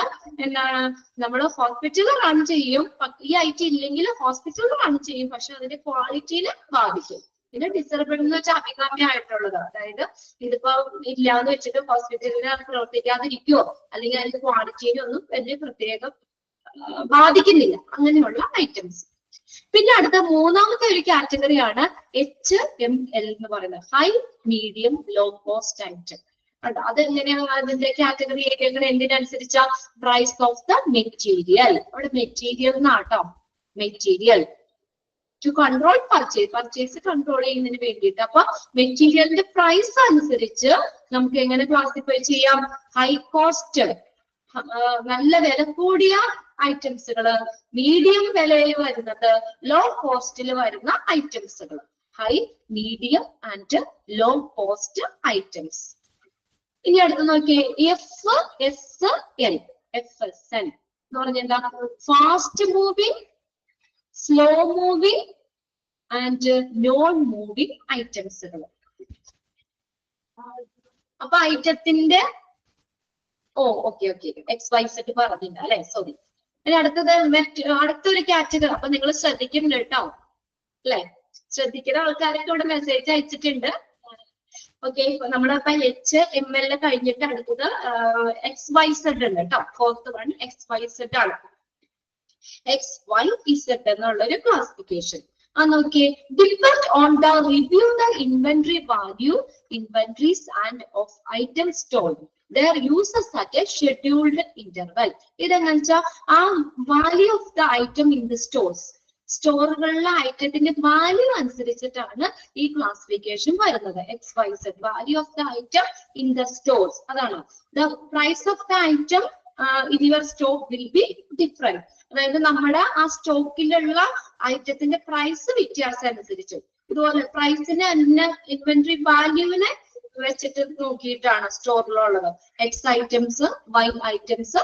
എന്താണ്, നമ്മൾ ഹോസ്പിറ്റൽ റൺ ചെയ്യും, ഈ ഐറ്റം ഇല്ലെങ്കിൽ ഹോസ്പിറ്റൽ റൺ ചെയ്യും, പക്ഷെ അതിന്റെ ക്വാളിറ്റീനെ ബാധിക്കും. പിന്നെ ഡിസറബിൾ എന്ന് വെച്ചാൽ അഭികാമ്യമായിട്ടുള്ളത്, അതായത് ഇതിപ്പോ ഇല്ലാന്ന് വെച്ചിട്ട് ഹോസ്പിറ്റലിന് പ്രവർത്തിക്കാതിരിക്കുവോ അല്ലെങ്കിൽ അതിന്റെ ക്വാളിറ്റീനെ ഒന്നും വലിയ പ്രത്യേകം ബാധിക്കുന്നില്ല, അങ്ങനെയുള്ള ഐറ്റംസ്. പിന്നെ അടുത്ത മൂന്നാമത്തെ ഒരു കാറ്റഗറിയാണ് HML എന്ന് പറയുന്നത്, high, medium, low cost item. അതെങ്ങനെയാണ് അതിന്റെ കാറ്റഗറി എങ്ങനെ, എന്തിനനുസരിച്ചാ? Price of the material. അവിടെ മെറ്റീരിയൽ എന്നാട്ടോ, material to control purchase control ചെയ്യുന്നതിന് വേണ്ടിയിട്ട്. അപ്പൊ മെറ്റീരിയലിന്റെ പ്രൈസ് അനുസരിച്ച് നമുക്ക് എങ്ങനെ ക്ലാസിഫൈ ചെയ്യാം? ഹൈ കോസ്റ്റ്, നല്ല വില കൂടിയ ഐറ്റംസുകള്, മീഡിയം വിലയിൽ വരുന്നത്, ലോ കോസ്റ്റിൽ വരുന്ന ഐറ്റംസുകൾ. High, medium and low cost items. ഇനി അടുത്ത് നോക്കിയേ, FSL. FSL എന്ന് പറഞ്ഞാൽ എന്താ? Fast moving, slow moving and non moving ഐറ്റംസുകൾ. അപ്പൊ ഐറ്റത്തിന്റെ ഓ ഓക്കെ ഓക്കെ XYZ പറഞ്ഞില്ല അല്ലെ, സോറി. ഇനി അടുത്തത് അടുത്തൊരു കാറ്റഗറി. അപ്പൊ നിങ്ങൾ ശ്രദ്ധിക്കുന്നുണ്ട് കേട്ടോ അല്ലെ, ശ്രദ്ധിക്കുന്ന ആൾക്കാരൊക്കെ ഇവിടെ മെസ്സേജ് അയച്ചിട്ടുണ്ട്. ഓക്കെ, നമ്മുടെ ഇപ്പൊ HML കഴിഞ്ഞിട്ട് അടുത്തത് XYZ ഉണ്ട് കേട്ടോ. ഫോർത്ത് വൺ XYZ ആണ്. XYZ എന്നുള്ളൊരു ക്ലാസിഫിക്കേഷൻ. നോക്കിയേ, depend on the review the inventory value, inventories and of item stored, their uses at a scheduled interval. ഇതെന്ന് വെച്ചാൽ ആ value of the item in the stores, സ്റ്റോറുകളിലെ ഐറ്റത്തിന്റെ വാല്യൂ അനുസരിച്ചിട്ടാണ് ഈ ക്ലാസിഫിക്കേഷൻ വരുന്നത്. XYZ, value of the item in the stores. അതാണ് the price of the item in your stock will be different. അതായത് നമ്മുടെ ആ സ്റ്റോക്കിലുള്ള ഐറ്റത്തിന്റെ പ്രൈസ് വ്യത്യാസം അനുസരിച്ച്, ഇതുപോലെ പ്രൈസിന് ഇൻവെന്ററി വാല്യൂവിനെ വെച്ചിട്ട് നോക്കിയിട്ടാണ് സ്റ്റോറിലുള്ളത്. X items, Y items,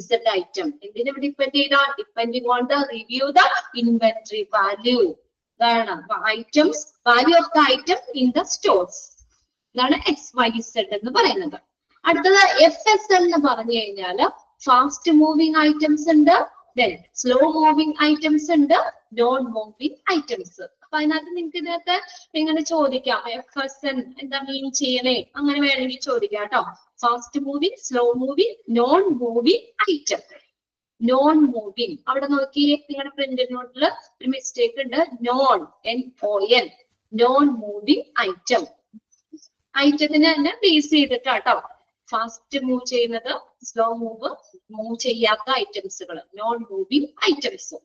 Z item. എന്തിനെ ഡിപ്പെൻഡ് ചെയ്താൽ depending on the review the inventory value. ഇതാണ് items, value of the item in the stores. ഇതാണ് XYZ എന്ന് പറയുന്നത്. അടുത്തത് FSL എന്ന് പറഞ്ഞു കഴിഞ്ഞാല് ഫാസ്റ്റ് മൂവിങ് ഐറ്റംസ് ഉണ്ട്, ദെൻ സ്ലോ മൂവിങ് ഐറ്റംസ് ഉണ്ട്, നോൺ മൂവിങ് ഐറ്റംസ്. അപ്പൊ അതിനകത്ത് നിങ്ങൾക്ക് ഇതിനകത്ത് ഇങ്ങനെ ചോദിക്കാം, FSL എന്താ മീൻ ചെയ്യണേ, അങ്ങനെ വേണമെങ്കിൽ ചോദിക്കാം കേട്ടോ. Fast moving, slow moving, non moving item. Non moving, അവിടെ നോക്കിയേ നിങ്ങളുടെ പ്രിന്റ് നോട്ടില് ഒരു മിസ്റ്റേക്ക് ഉണ്ട്. NON, non moving item. ഐറ്റത്തിന് തന്നെ ബേസ് ചെയ്തിട്ടാട്ടോ ഫാസ്റ്റ് മൂവ് ചെയ്യുന്നത്, സ്ലോ മൂവ് ചെയ്യാത്ത ഐറ്റംസുകൾ, നോൺ മൂവിങ് ഐറ്റംസ്.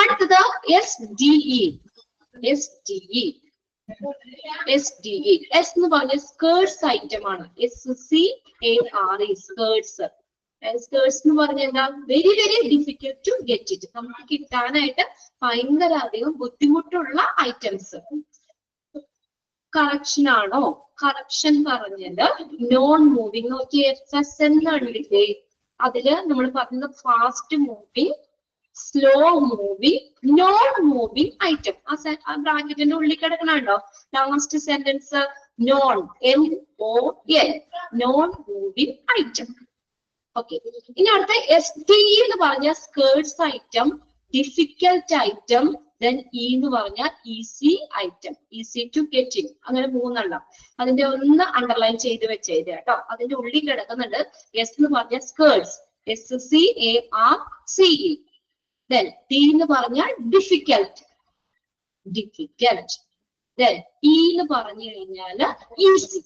അടുത്തത് SDE. S എന്ന് പറഞ്ഞ സ്കേർട്സ് ഐറ്റം ആണ്. SCARE, scarce. സ്കേർട്സ് എന്ന് പറഞ്ഞാൽ എന്താ, very very difficult to get it, നമുക്ക് കിട്ടാനായിട്ട് ഭയങ്കര അധികം ബുദ്ധിമുട്ടുള്ള ഐറ്റംസ്. കറക്ഷൻ ആണോ? കറക്ഷൻ പറഞ്ഞത് നോൺ മൂവിങ്. നോക്കി FSL കണ്ടില്ലേ, അതില് നമ്മൾ പറഞ്ഞത് fast moving, slow moving, non moving item. ആ ബ്രാക്കറ്റിന്റെ ഉള്ളിൽ കിടക്കണുണ്ടോ last sentence? Non, NON, non moving item. Okay, ഇനി അടുത്ത SDE എന്ന് പറഞ്ഞ scarce item, difficult item, then E എന്ന് പറഞ്ഞാൽ easy item, easy to get in. അങ്ങനെ മൂന്നെണ്ണം. അതിന്റെ ഒന്ന് അണ്ടർലൈൻ ചെയ്ത് വെച്ചത് കേട്ടോ. അതിന്റെ ഉള്ളിൽ കിടക്കുന്നുണ്ട് S എന്ന് പറഞ്ഞ സ്കേർട്സ്, SCARCE. then D എന്ന് പറഞ്ഞാൽ ഡിഫിക്കൽട്ട്, then E എന്ന് പറഞ്ഞു കഴിഞ്ഞാല് ഈസി.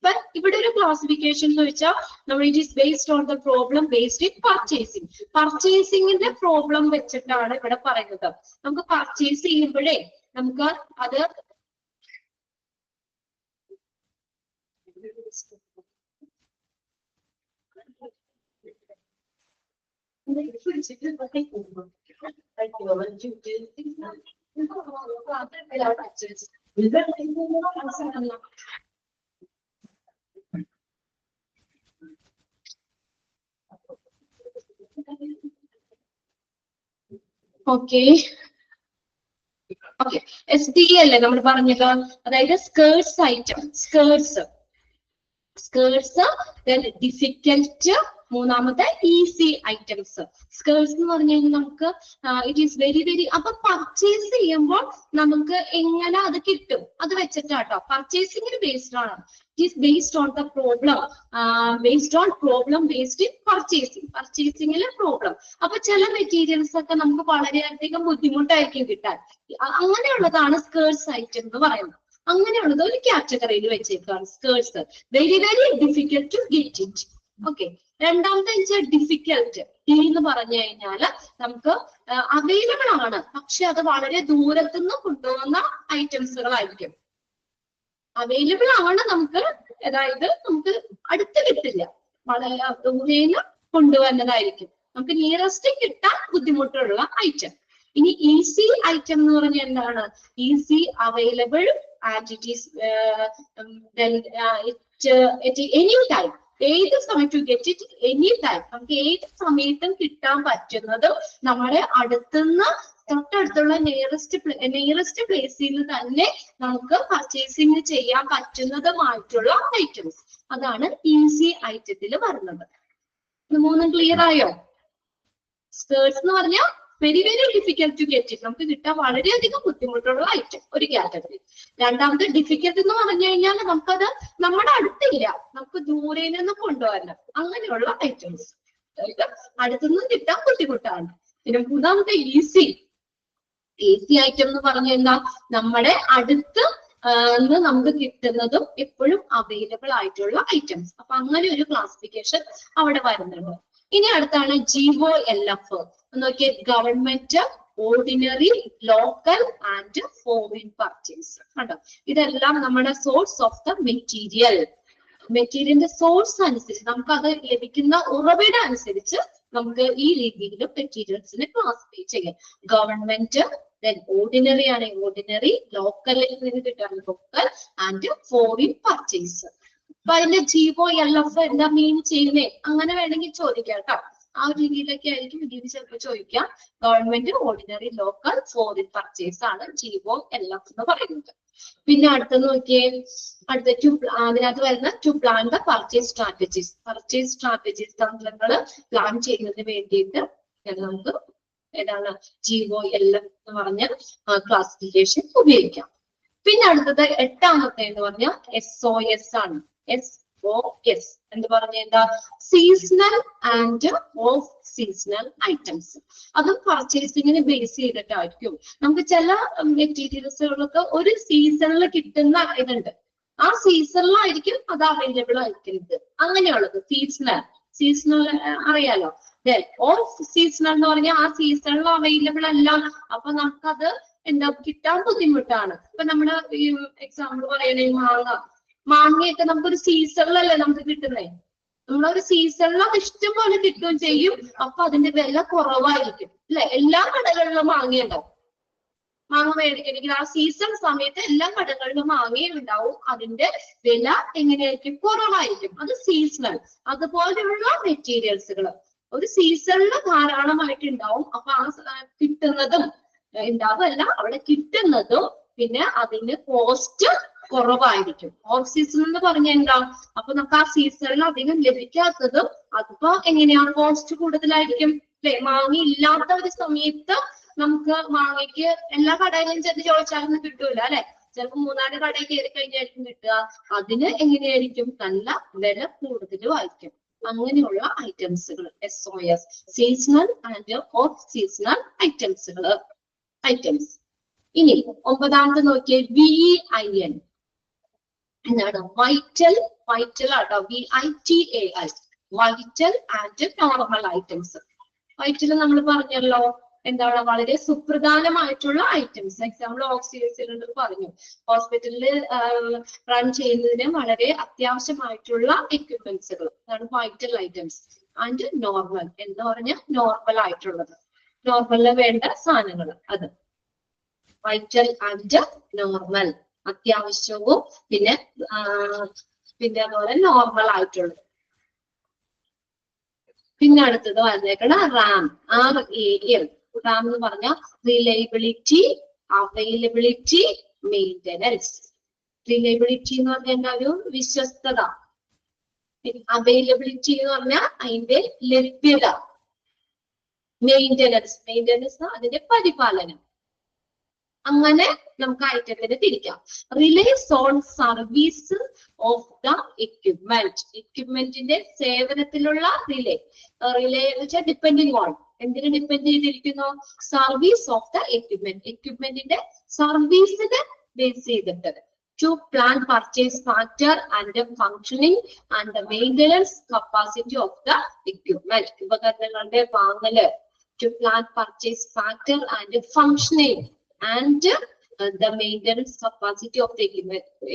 But ഇവിടെ ഒരു ക്ലാസിഫിക്കേഷൻ എന്ന് വെച്ചാൽ നമ്മൾ it is based on the problem based in purchasing. പർച്ചേസിംഗിന്റെ പ്രോബ്ലം വെച്ചിട്ടാണ് ഇവിടെ പറയുന്നത്. നമുക്ക് പർച്ചേസ് ചെയ്യുമ്പോഴേ നമുക്ക് അത് ഓക്കെ ഓക്കെ SDE അല്ലേ നമ്മൾ പറഞ്ഞത്, അതായത് സ്കേർട്സ് ഐറ്റം, സ്കേർട്സ്, ഡിഫിക്കൽട്ട്, മൂന്നാമത്തെ ഈസി ഐറ്റംസ്. സ്കേർട്സ് എന്ന് പറഞ്ഞു കഴിഞ്ഞാൽ നമുക്ക് ഇറ്റ് ഈസ് വെരി വെരി, അപ്പൊ പർച്ചേസ് ചെയ്യുമ്പോൾ നമുക്ക് എങ്ങനെ അത് കിട്ടും അത് വെച്ചിട്ടാട്ടോ. പർച്ചേസിംഗിന് ബേസ്ഡ് ആണ്. It is based on the problem, based on problem based in purchasing. പർച്ചേസിംഗിലെ പ്രോബ്ലം. അപ്പൊ ചില മെറ്റീരിയൽസ് ഒക്കെ നമുക്ക് വളരെയധികം ബുദ്ധിമുട്ടായിരിക്കും കിട്ടാൻ. അങ്ങനെയുള്ളതാണ് സ്കേർട്സ് ഐറ്റം എന്ന് പറയുന്നത്. അങ്ങനെയുള്ളത് ഒരു കാറ്റഗറിയിൽ വെച്ചേക്കാണ് scarce, very very difficult to get it. Okay, രണ്ടാമത്തെ വെച്ചാൽ ഡിഫിക്കൽട്ട്. D എന്ന് പറഞ്ഞു കഴിഞ്ഞാല് നമുക്ക് അവൈലബിൾ ആണ്, പക്ഷെ അത് വളരെ ദൂരത്തുനിന്ന് കൊണ്ടുവന്ന ഐറ്റംസുകളായിരിക്കും. അവൈലബിൾ ആണ് നമുക്ക്, അതായത് നമുക്ക് അടുത്ത് കിട്ടില്ല, വളരെ ദൂരേന്ന് കൊണ്ടുവന്നതായിരിക്കും, നമുക്ക് നിയറസ്റ്റ് കിട്ടാൻ ബുദ്ധിമുട്ടുള്ള ഐറ്റം. ഇനി ഈസി ഐറ്റം എന്ന് പറഞ്ഞാൽ എന്താണ്? Easy available and it is any time, ഏത് സമയത്ത് ഗെറ്റ് ഇറ്റ് എനി ടൈം, നമുക്ക് ഏത് സമയത്തും കിട്ടാൻ പറ്റുന്നതും നമ്മുടെ അടുത്തുനിന്ന് തൊട്ടടുത്തുള്ള നിയറസ്റ്റ് പ്ലേസിൽ തന്നെ നമുക്ക് പർച്ചേസിങ് ചെയ്യാൻ പറ്റുന്നതുമായിട്ടുള്ള ഐറ്റംസ്. അതാണ് ഈസി ഐറ്റത്തിൽ വരുന്നത്. മൂന്നും ക്ലിയർ ആയോ? സ്കേർട്സ് എന്ന് പറഞ്ഞാൽ very very difficult to get it, നമുക്ക് കിട്ടാൻ വളരെയധികം ബുദ്ധിമുട്ടുള്ള ഐറ്റം, ഒരു കാറ്റഗറി. രണ്ടാമത് ഡിഫിക്കൽട്ട് എന്ന് പറഞ്ഞു കഴിഞ്ഞാൽ നമുക്കത് നമ്മുടെ അടുത്തില്ല, നമുക്ക് ദൂരെ നിന്ന് കൊണ്ടുവരണം, അങ്ങനെയുള്ള ഐറ്റംസ്. അടുത്തുനിന്ന് കിട്ടാൻ ബുദ്ധിമുട്ടാണ്. പിന്നെ മൂന്നാമത്തെ ഈസി. ഈസി ഐറ്റം എന്ന് പറഞ്ഞു കഴിഞ്ഞാൽ നമ്മുടെ അടുത്ത് നമുക്ക് കിട്ടുന്നതും എപ്പോഴും അവൈലബിൾ ആയിട്ടുള്ള ഐറ്റംസ്. അപ്പൊ അങ്ങനെ ഒരു ക്ലാസിഫിക്കേഷൻ അവിടെ വരുന്നുണ്ട്. ഇനി അടുത്താണ് GOLF. നോക്കിയേ, government, ordinary, local and foreign purchase. കണ്ടോ, ഇതെല്ലാം നമ്മുടെ സോഴ്സ് ഓഫ് ദ മെറ്റീരിയൽ. മെറ്റീരിയലിന്റെ സോഴ്സ് അനുസരിച്ച് നമുക്ക് അത് ലഭിക്കുന്ന ഉറവിടം അനുസരിച്ച് നമുക്ക് ഈ രീതിയിലും മെറ്റീരിയൽസിനെ ക്ലാസിഫൈ ചെയ്യാം. ഗവൺമെന്റ്, then ഓർഡിനറി ആണെങ്കിൽ ഓർഡിനറി, ലോക്കലിൽ നിന്ന് കിട്ടാൻ ലോക്കൽ ആൻഡ് ഫോറിൻ പർച്ചേസ്. അപ്പൊ അതിന്റെ GOLF എന്താ മീൻ ചെയ്യുന്നേ, അങ്ങനെ വേണമെങ്കിൽ ചോദിക്കാം കേട്ടോ. ആ ഒരു രീതിയിലൊക്കെ ആയിരിക്കും ഇതിന് ചിലപ്പോൾ ചോദിക്കാം. Government, ordinary, local, foreign purchase ആണ് GOLF എന്ന് പറയുന്നത്. പിന്നെ അടുത്തെന്ന് നോക്കിയേ, അതിനകത്ത് വരുന്ന to plan the purchase strategies. Purchase strategies, തന്ത്രങ്ങൾ പ്ലാൻ ചെയ്യുന്നതിന് വേണ്ടിയിട്ട് നമുക്ക് ഏതാണ് GOLF എന്ന് പറഞ്ഞ ക്ലാസിഫിക്കേഷൻ ഉപയോഗിക്കാം. പിന്നെ അടുത്തത് എട്ടാമത്തെ എന്ന് പറഞ്ഞാൽ SOS ആണ്. SOS എന്ന് പറഞ്ഞ എന്താ, seasonal and off seasonal items. അതും പർച്ചേസിങ്ങിന് ബേസ് ചെയ്തിട്ടായിരിക്കും. നമുക്ക് ചില മെറ്റീരിയൽസുകൾക്ക് ഒരു സീസണിൽ കിട്ടുന്ന ഇതുണ്ട്, ആ സീസണിലായിരിക്കും അത് അവൈലബിൾ ആയിരിക്കുന്നത്. അങ്ങനെയുള്ളത് സീസണൽ അറിയാലോ. ഓഫ് സീസണൽ എന്ന് പറഞ്ഞാൽ ആ സീസണിൽ അവൈലബിൾ അല്ല, അപ്പൊ നമുക്കത് എന്താ കിട്ടാൻ ബുദ്ധിമുട്ടാണ്. ഇപ്പൊ നമ്മുടെ എക്സാമ്പിൾ പറയണേ, മാങ്ങയൊക്കെ നമുക്കൊരു സീസണിലല്ലേ നമുക്ക് കിട്ടുന്നേ. നമ്മളൊരു സീസണിൽ അത് ഇഷ്ടം പോലെ കിട്ടുകയും ചെയ്യും, അപ്പൊ അതിന്റെ വില കുറവായിരിക്കും അല്ലെ. എല്ലാ കടകളിലും മാങ്ങയുണ്ടാവും. മാങ്ങ മേടിക്കണമെങ്കിൽ ആ സീസൺ സമയത്ത് എല്ലാ കടകളിലും മാങ്ങയുണ്ടാവും, അതിന്റെ വില എങ്ങനെയായിരിക്കും, കുറവായിരിക്കും. അത് സീസണൽ. അതുപോലെയുള്ള മെറ്റീരിയൽസുകൾ ഒരു സീസണിൽ ധാരാളമായിട്ട് ഉണ്ടാവും, അപ്പൊ ആ കിട്ടുന്നതും ഉണ്ടാവല്ല, അവിടെ കിട്ടുന്നതും പിന്നെ അതിന് കോസ്റ്റ് കുറവായിരിക്കും. ഓഫ് സീസൺ എന്ന് പറഞ്ഞാൽ എന്താ, അപ്പൊ നമുക്ക് ആ സീസണിൽ അധികം ലഭിക്കാത്തതും അതിപ്പോ എങ്ങനെയാ, കോസ്റ്റ് കൂടുതലായിരിക്കും അല്ലെ. മാങ്ങ ഇല്ലാത്ത ഒരു സമയത്ത് നമുക്ക് മാങ്ങയ്ക്ക് എല്ലാ കടയിലും ചെന്ന് ചോദിച്ചാലൊന്നും കിട്ടൂല അല്ലെ. ചിലപ്പോൾ 3-4 കടയിൽ കയറി കഴിഞ്ഞായിരിക്കും കിട്ടുക. അതിന് എങ്ങനെയായിരിക്കും, നല്ല വില കൂടുതലും ആയിരിക്കും. അങ്ങനെയുള്ള ഐറ്റംസുകൾ SOS, seasonal and off seasonal items. ഇനി 9ാമത്തെ നോക്കിയേ, VIN എന്താണ്, വൈറ്റൽ ആട്ടോ, VITAL, vital and normal items. Vital നമ്മൾ പറഞ്ഞല്ലോ എന്താണ്, വളരെ സുപ്രധാനമായിട്ടുള്ള ഐറ്റംസ്. എക്സാമ്പിൾ ഓക്സിജൻ സിലിണ്ടർ പറഞ്ഞു. ഹോസ്പിറ്റലിൽ റൺ ചെയ്യുന്നതിന് വളരെ അത്യാവശ്യമായിട്ടുള്ള എക്യുപ്മെന്റ്സുകൾ, അതാണ് വൈറ്റൽ ഐറ്റംസ്. ആൻഡ് നോർമൽ എന്ന് പറഞ്ഞാൽ നോർമൽ ആയിട്ടുള്ളത്, നോർമലിന് വേണ്ട സാധനങ്ങൾ, അത് വൈറ്റൽ ആൻഡ് നോർമൽ, അത്യാവശ്യവും പിന്നെ അതുപോലെ നോർമൽ ആയിട്ടുള്ളത്. പിന്നെ അടുത്തത് വന്നേക്കണ RAM, RAL. RAM എന്ന് പറഞ്ഞാൽ റിലയബിലിറ്റി, അവൈലബിലിറ്റി, മെയിൻ്റെനൻസ്. റിലയബിലിറ്റി എന്ന് പറഞ്ഞാൽ എന്താ, ഒരു വിശ്വസ്തത. അവൈലബിലിറ്റി എന്ന് പറഞ്ഞാൽ അതിന്റെ ലഭ്യത. മെയിൻ്റെനൻസ് അതിന്റെ പരിപാലനം. അങ്ങനെ നമുക്ക് ഐറ്റത്തിന് തിരിക്കാം. Relies on service of the എക്യുപ്മെന്റിന്റെ സേവനത്തിലുള്ള റിലേ എന്ന് വെച്ചാൽ ഡിപ്പെൻഡിങ് ഓൺ, എന്തിനു ഡിപ്പെൻഡ് ചെയ്തിരിക്കുന്നു, സർവീസ് ഓഫ് ദ എക്യുപ്മെന്റിന്റെ സർവീസിനെ ബേസ് ചെയ്തിട്ട്. To plan purchase factor and functioning and maintenance capacity of the equipment. ഉപകരണങ്ങളുടെ വാങ്ങല്, to plan purchase factor and functioning and the maintenance capacity of the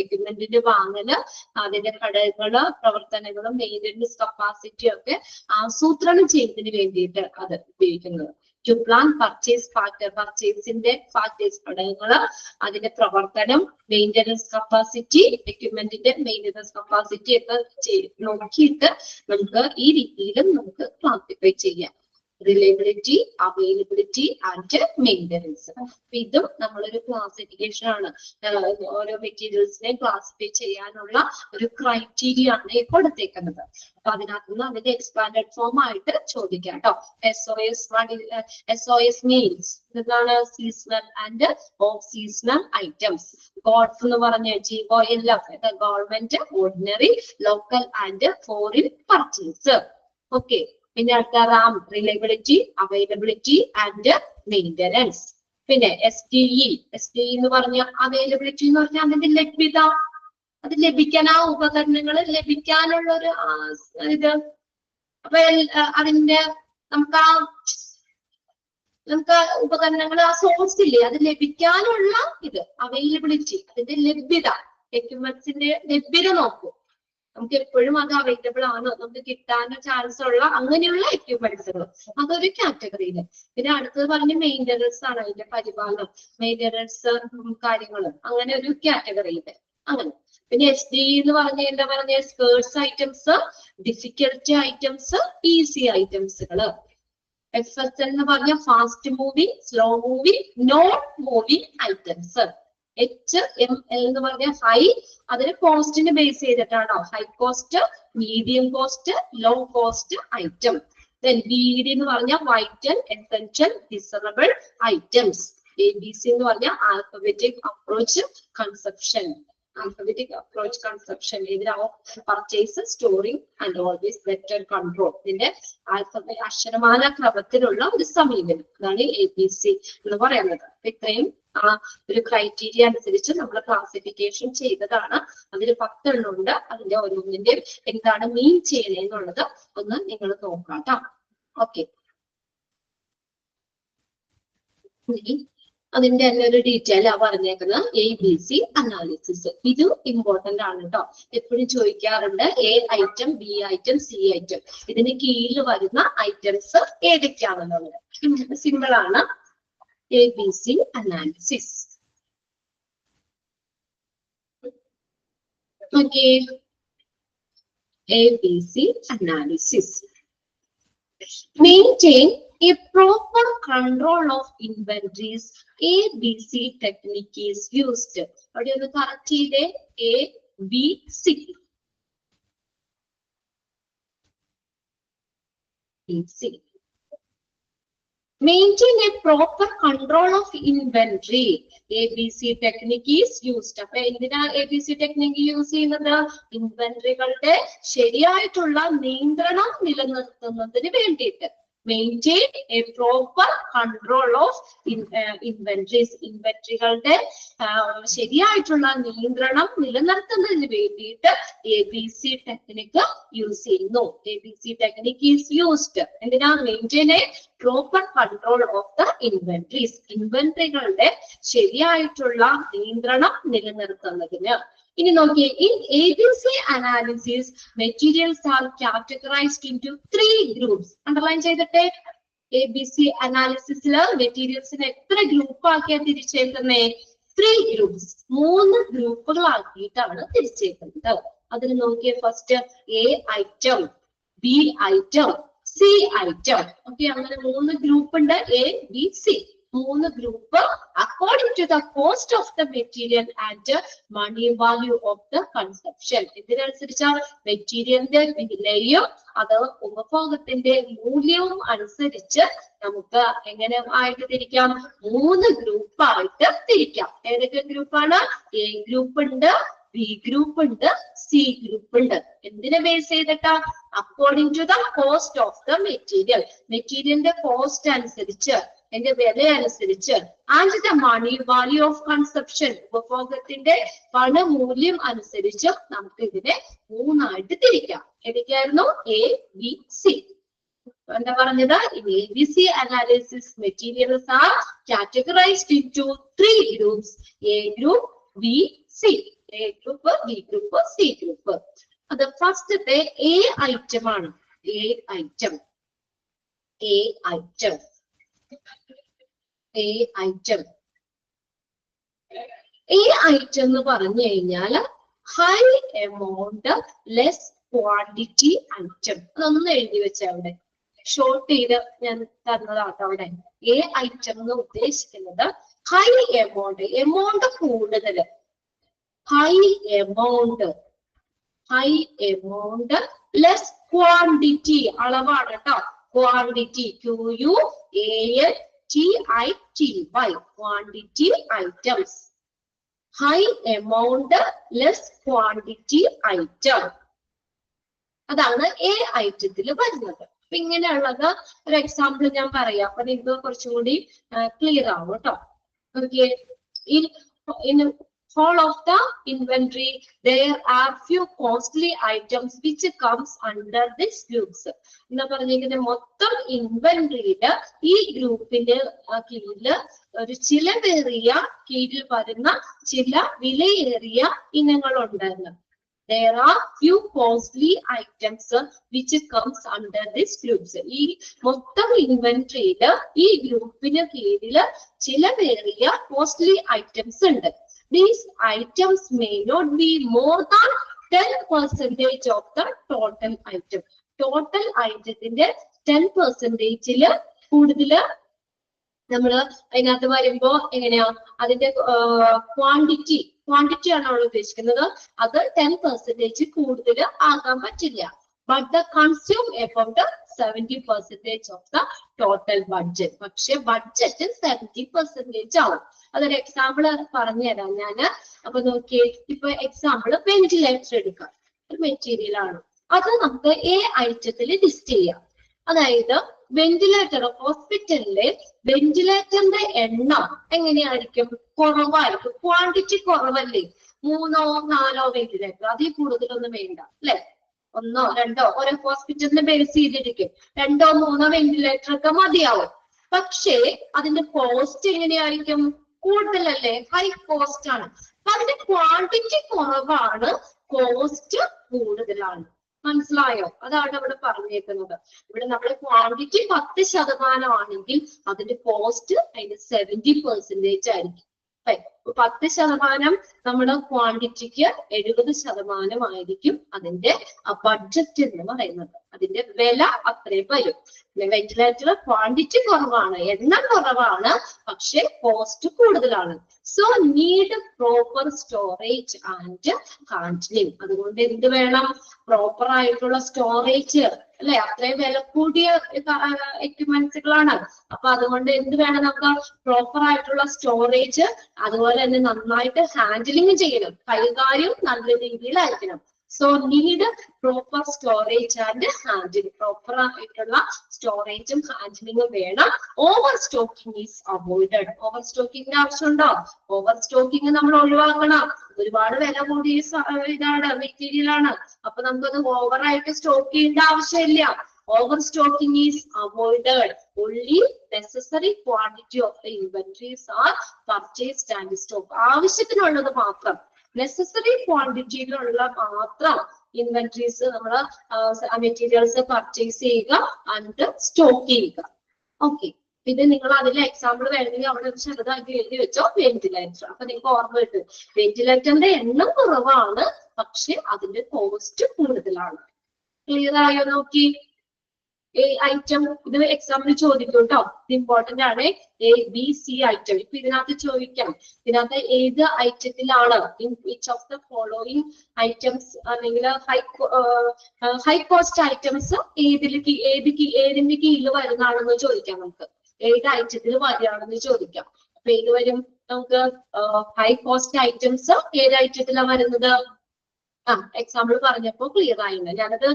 എക്യുപ്മെന്റിന്റെ വാങ്ങല്, അതിന്റെ ഘടകങ്ങള്, പ്രവർത്തനങ്ങളും മെയിൻ്റെനൻസ് കപ്പാസിറ്റിയും ഒക്കെ ആസൂത്രണം ചെയ്യുന്നതിന് വേണ്ടിയിട്ട് അത് ഉപയോഗിക്കുന്നത്. ടു പ്ലാൻ പർച്ചേസ് ഫാക്ടർ, പർച്ചേസിന്റെ ഫാക്ടേഴ്സ് ഘടകങ്ങള്, അതിന്റെ പ്രവർത്തനം, മെയിൻ്റെനൻസ് കപ്പാസിറ്റി, എക്യുപ്മെന്റിന്റെ മെയിൻ്റെനൻസ് കപ്പാസിറ്റി ഒക്കെ നോക്കിയിട്ട് നമുക്ക് ഈ രീതിയിലും നമുക്ക് ക്ലാസിഫൈ ചെയ്യാം. Reliability, availability and maintenance. ഇതും നമ്മളൊരു ക്ലാസിഫിക്കേഷൻ ആണ്. ഓരോ മെറ്റീരിയൽസിനെ ക്ലാസിഫൈ ചെയ്യാനുള്ള ഒരു ക്രൈറ്റീരിയ ആണ് കൊടുത്തേക്കുന്നത്. അപ്പൊ അതിനകത്ത് നിന്ന് അതിന്റെ എക്സ്പാൻഡഡ് ഫോം ആയിട്ട് ചോദിക്കാം കേട്ടോ. SOS മീൻസ് എന്താണ്? Seasonal and off seasonal items. ഗോഡ്സ് എന്ന് പറഞ്ഞ GOLF, government, ordinary, local and foreign purchase. Okay. പിന്നെ അടുത്ത RAM, reliability, availability and maintenance. പിന്നെ SDE എന്ന് പറഞ്ഞ അവൈലബിലിറ്റി എന്ന് പറഞ്ഞാൽ അതിന്റെ ലഭ്യത, അത് ലഭിക്കാൻ, ആ ഉപകരണങ്ങൾ ലഭിക്കാനുള്ള ഒരു ഇത്. അപ്പൊ അതിന്റെ നമുക്ക് ഉപകരണങ്ങൾ, ആ സോഴ്സ് ഇല്ലേ, അത് ലഭിക്കാനുള്ള ഇത് അവൈലബിലിറ്റി, അതിന്റെ ലഭ്യത, എക്യുപ്മെന്റ്സിന്റെ ലഭ്യത നോക്കൂ. നമുക്ക് എപ്പോഴും അത് അവൈലബിൾ ആണ്, നമുക്ക് കിട്ടാൻ ചാൻസ് ഉള്ള അങ്ങനെയുള്ള എക്യുപ്മെന്റ്സുകൾ, അതൊരു കാറ്റഗറിയില്. പിന്നെ അടുത്തത് പറഞ്ഞ മെയിൻ്റനൻസ് ആണ്, അതിന്റെ പരിപാലനം, മെയിൻ്റനൻസ് കാര്യങ്ങൾ, അങ്ങനെ ഒരു കാറ്റഗറിയില് അങ്ങനെ. പിന്നെ SDE എന്ന് പറഞ്ഞ എന്താ പറഞ്ഞ? Scarce items, difficulty items, easy ഐറ്റംസുകള്. FSL എന്ന് പറഞ്ഞ fast moving, slow moving, not moving items. HML എന്ന് പറഞ്ഞ ഹൈ, അതിന് കോസ്റ്റിന് ബേസ് ചെയ്തിട്ടാണോ? High cost, medium cost, low cost item. VED എന്ന് പറഞ്ഞ vital, essential, desirable items. ABC എന്ന് പറഞ്ഞ ആൽഫബറ്റിക് അപ്രോച്ച് കൺസെപ്ഷൻ. ഇതിനാവും purchase, storing and always better control. ഇതിന്റെ അക്ഷരമാല ക്രമത്തിലുള്ള ഒരു സമീപനം, അതാണ് ABC എന്ന് പറയുന്നത്. ഇത്രയും ഒരു ക്രൈറ്റീരിയ അനുസരിച്ച് നമ്മൾ ക്ലാസിഫിക്കേഷൻ ചെയ്തതാണ്. അതിൽ 10 എണ്ണം ഉണ്ട്. അതിന്റെ ഓരോന്നിന്റെയും എന്താണ് മീൻ ചെയ്യണേ എന്നുള്ളത് ഒന്ന് നിങ്ങൾ നോക്കാം കേട്ടോ. ഓക്കെ. അതിന്റെ തന്നെ ഒരു ഡീറ്റെയിൽ ആ പറഞ്ഞേക്കുന്നത് ABC അനാലിസിസ്. ഇത് ഇമ്പോർട്ടന്റ് ആണ് കേട്ടോ. എപ്പോഴും ചോദിക്കാറുണ്ട് A item, B item, C item, ഇതിന് കീഴിൽ വരുന്ന ഐറ്റംസ് ഏതൊക്കെയാണെന്നുള്ളത്. സിമ്പിൾ ആണ്. ABC analysis. Okay. ABC analysis. Maintain a proper control of inventories. ABC technique is used. അവിടെ ഒന്ന് കറക്റ്റ് ചെയ്തേ. ABC. Maintain a proper control of inventory. ABC technique is used. അപ്പൊ എന്തിനാ ABC technique use ചെയ്യുന്നത്? ഇൻവെന്ററികളുടെ ശരിയായിട്ടുള്ള നിയന്ത്രണം നിലനിർത്തുന്നതിന് വേണ്ടിയിട്ട്. Maintain a proper control of inventories. ഇൻവെന്ററികളുടെ ശരിയായിട്ടുള്ള നിയന്ത്രണം നിലനിർത്തുന്നതിന് വേണ്ടിയിട്ട് ABC ടെക്നിക്ക് യൂസ് ചെയ്യുന്നു. ABC technique is used. എന്തിനാ? Maintain a proper control of the inventories. ഇൻവെന്ററികളുടെ ശരിയായിട്ടുള്ള നിയന്ത്രണം നിലനിർത്തുന്നതിന്. ഇനി നോക്കിയേ, in ABC analysis materials are categorized into 3 groups. Underline ചെയ്തിട്ടെ. ABC അനാലിസിസില് മെറ്റീരിയൽസിനെ എത്ര ഗ്രൂപ്പ് ആക്കിയാ തിരിച്ചേക്കുന്നേ? 3 groups. 3 ഗ്രൂപ്പുകളാക്കിയിട്ടാണ് തിരിച്ചേക്കുന്നത്. അതിന് നോക്കിയ first A item, B item, C item. Okay, അങ്ങനെ 3 ഗ്രൂപ്പ് ഉണ്ട്. A, B, C. 3 group according to the cost of the material and money value of the consumption. ഇതിനനുസരിച്ചാണ് മെറ്റീരിയലിന്റെ വിലയും അത് ഉപഭോഗത്തിന്റെ മൂല്യവും അനുസരിച്ച് നമുക്ക് എങ്ങനെ ആയിട്ട് തിരിക്കാം? 3 ഗ്രൂപ്പായിട്ട് തിരിക്കാം. ഏതൊക്കെ ഗ്രൂപ്പാണ്? A ഗ്രൂപ്പ് ഉണ്ട്, B ഗ്രൂപ്പ് ഉണ്ട്, C ഗ്രൂപ്പ് ഉണ്ട്. എന്തിനെ ബേസ് ചെയ്തിട്ടാ? According to the cost of the material. മെറ്റീരിയലിന്റെ കോസ്റ്റ് അനുസരിച്ച്, എന്റെ വില അനുസരിച്ച്, and the money value of consumption, ഉപഭോഗത്തിന്റെ പണമൂല്യം അനുസരിച്ച് നമുക്ക് ഇതിനെ 3 ആയിട്ട് തിരിക്കാം. ഏതൊക്കെയായിരുന്നു? A, B, C. എന്താ പറഞ്ഞത്? In ABC analysis materials are categorized into 3 groups. A group, B, C. A group, B group, C group. അത് ഫസ്റ്റത്തെ A ഐറ്റം ആണ്. A item, A item, A item. A item എന്ന് പറഞ്ഞു കഴിഞ്ഞാൽ high amount less quantity item. അതൊന്ന് എഴുതി വെച്ച അവിടെ. ഷോർട്ട് ചെയ്ത് ഞാൻ തന്നതാട്ടോ അവിടെ. എ ഐറ്റം എന്ന് ഉദ്ദേശിക്കുന്നത് ഹൈ എമൗണ്ട്, എമൗണ്ട് കൂടുതൽ, ഹൈ എമൗണ്ട് ലെസ് ക്വാണ്ടിറ്റി, അളവാണ് കേട്ടോ. Quantity, QUANTITY, quantity items. High amount less quantity item, അതാണ് എ ഐറ്റത്തിൽ വരുന്നത്. അപ്പൊ ഇങ്ങനെയുള്ളത് ഒരു എക്സാമ്പിൾ ഞാൻ പറയാം, അപ്പൊ നിങ്ങൾക്ക് കുറച്ചും കൂടി ക്ലിയർ ആവും കേട്ടോ. Okay, in whole of the inventory there are few costly items which comes under these groups. എന്താ പറഞ്ഞിരിക്കുന്നത്, മൊത്തം ഇൻവെന്ററിയില് ഈ ഗ്രൂപ്പിന്റെ കീഴില് ഒരു ചിലവേറിയ കീഴിൽ വരുന്ന ചില വിലയേറിയ ഇനങ്ങളുണ്ടെന്ന്. There are few costly items which comes under these groups. ഈ മൊത്തം ഇൻവെന്ററിയില് ഈ ഗ്രൂപ്പിന് കീഴില് ചിലവേറിയ കോസ്റ്റ്ലി ഐറ്റംസ് ഉണ്ട്. These items may not be more than 10% of the total item. Total ഐറ്റത്തിന്റെ 10%-ല് കൂടുതല് നമ്മള് അതിനകത്ത് വരുമ്പോ എങ്ങനെയാ, അതിന്റെ ക്വാണ്ടിറ്റി ആണ് നമ്മൾ ഉദ്ദേശിക്കുന്നത്. അത് 10% കൂടുതൽ ആകാൻ പറ്റില്ല. But the consume about 70% of the total budget. പക്ഷെ ബഡ്ജറ്റ് 70% ആവും. അതൊരു എക്സാമ്പിൾ പറഞ്ഞു തരാം ഞാന്. അപ്പൊ നോക്കിയേ, ഇപ്പൊ എക്സാമ്പിൾ വെന്റിലേറ്റർ എടുക്കാം. ഒരു മെറ്റീരിയൽ ആണ്, അത് നമുക്ക് എ ഐറ്റത്തിൽ ലിസ്റ്റ് ചെയ്യാം. അതായത് വെന്റിലേറ്റർ, ഹോസ്പിറ്റലിലെ വെന്റിലേറ്ററിന്റെ എണ്ണം എങ്ങനെയായിരിക്കും? കുറവായിരിക്കും. ക്വാണ്ടിറ്റി കുറവല്ലേ, 3 or 4 വെന്റിലേറ്റർ, അതിൽ കൂടുതലൊന്നും വേണ്ട അല്ലെ. 1 or 2 ഓരോ ഹോസ്പിറ്റലിനെ ബേസ് ചെയ്തിരിക്കും. 2 or 3 വെന്റിലേറ്റർ ഒക്കെ മതിയാവും. പക്ഷേ അതിന്റെ കോസ്റ്റ് എങ്ങനെയായിരിക്കും? കൂടുതലല്ലേ, ഹൈ കോസ്റ്റ് ആണ്. അപ്പൊ അതിന്റെ ക്വാണ്ടിറ്റി കുറവാണ്, കോസ്റ്റ് കൂടുതലാണ്. മനസ്സിലായോ? അതാണ് ഇവിടെ പറഞ്ഞേക്കുന്നത്. ഇവിടെ നമ്മുടെ ക്വാണ്ടിറ്റി 10% ആണെങ്കിൽ അതിന്റെ കോസ്റ്റ് അതിന് 70% ആയിരിക്കും. 10% നമ്മുടെ ക്വാണ്ടിറ്റിക്ക് 70% ആയിരിക്കും അതിന്റെ ബഡ്ജറ്റ് എന്ന് പറയുന്നത്. അതിന്റെ വില അത്രയും വരും. വെന്റിലേറ്റർ ക്വാണ്ടിറ്റി കുറവാണ്, എണ്ണം കുറവാണ്, പക്ഷെ കോസ്റ്റ് കൂടുതലാണ്. So need proper storage and handling. അതുകൊണ്ട് എന്ത് വേണം? പ്രോപ്പർ ആയിട്ടുള്ള സ്റ്റോറേജ് അല്ലെ. അത്രയും വില കൂടിയ എക്യുപ്മെന്റ്സുകളാണ്. അപ്പൊ അതുകൊണ്ട് എന്ത് വേണം? നമുക്ക് പ്രോപ്പർ ആയിട്ടുള്ള സ്റ്റോറേജ്, അതുപോലെ തന്നെ നന്നായിട്ട് ഹാൻഡിലിംഗ് ചെയ്യണം, കൈകാര്യം നല്ല രീതിയിലായിരിക്കണം. So need proper storage and handling. Proper ആയിട്ടുള്ള സ്റ്റോറേജും ഹാൻഡിലിംഗും വേണം. Over stocking is avoided. Over സ്റ്റോക്കിംഗിന്റെ ആവശ്യമുണ്ടോ? ഓവർ സ്റ്റോക്കിംഗ് നമ്മൾ ഒഴിവാക്കണം. ഒരുപാട് വില കൂടിയ ഇതാണ്, മെറ്റീരിയൽ ആണ്. അപ്പൊ നമുക്കത് ഓവറായിട്ട് സ്റ്റോക്ക് ചെയ്യേണ്ട ആവശ്യമില്ല. Over stocking is avoided. Only necessary quantity of the inventories are purchased and stocked. ആവശ്യത്തിനുള്ളത് മാത്രം, നെസസറി ക്വാണ്ടിറ്റിയിലുള്ള മാത്രം ഇൻവെന്ററീസ് നമ്മള് മെറ്റീരിയൽസ് പർച്ചേസ് ചെയ്യുക ആൻഡ് സ്റ്റോക്ക് ചെയ്യുക. ഓക്കെ, ഇത് നിങ്ങൾ അതിലെ എക്സാമ്പിൾ വേണമെങ്കിൽ അവിടെ ഒരു ചെറുതാക്കി എഴുതി വെച്ചോ, വെന്റിലേറ്റർ. അപ്പൊ നിങ്ങൾക്ക് ഓർമ്മ കിട്ടും, വെന്റിലേറ്ററിന്റെ എണ്ണം കുറവാണ്, പക്ഷെ അതിന്റെ കോസ്റ്റ് കൂടുതലാണ്. ക്ലിയർ ആയോ? നോക്കി, എ ഐറ്റം ഇത് എക്സാമ്പിൾ ചോദിക്കും കേട്ടോ, ഇത് ഇമ്പോർട്ടന്റ് ആണ്. A B C item. ഇപ്പൊ ഇതിനകത്ത് ചോദിക്കാം, ഇതിനകത്ത് ഏത് ഐറ്റത്തിലാണ് in which of the following items, അല്ലെങ്കിൽ ഹൈ കോസ്റ്റ് ഐറ്റംസ് ഏതിന്റെ കീഴിൽ വരുന്നതാണെന്ന് ചോദിക്കാം. നമുക്ക് ഏത് ഐറ്റത്തിൽ വരികയാണെന്ന് ചോദിക്കാം. അപ്പൊ ഏത് വരും? നമുക്ക് ഹൈ കോസ്റ്റ് ഐറ്റംസ് ഏത് ഐറ്റത്തിലാണ് വരുന്നത്? എക്സാമ്പിൾ പറഞ്ഞപ്പോ ക്ലിയർ ആയില്ല. ഞാനത്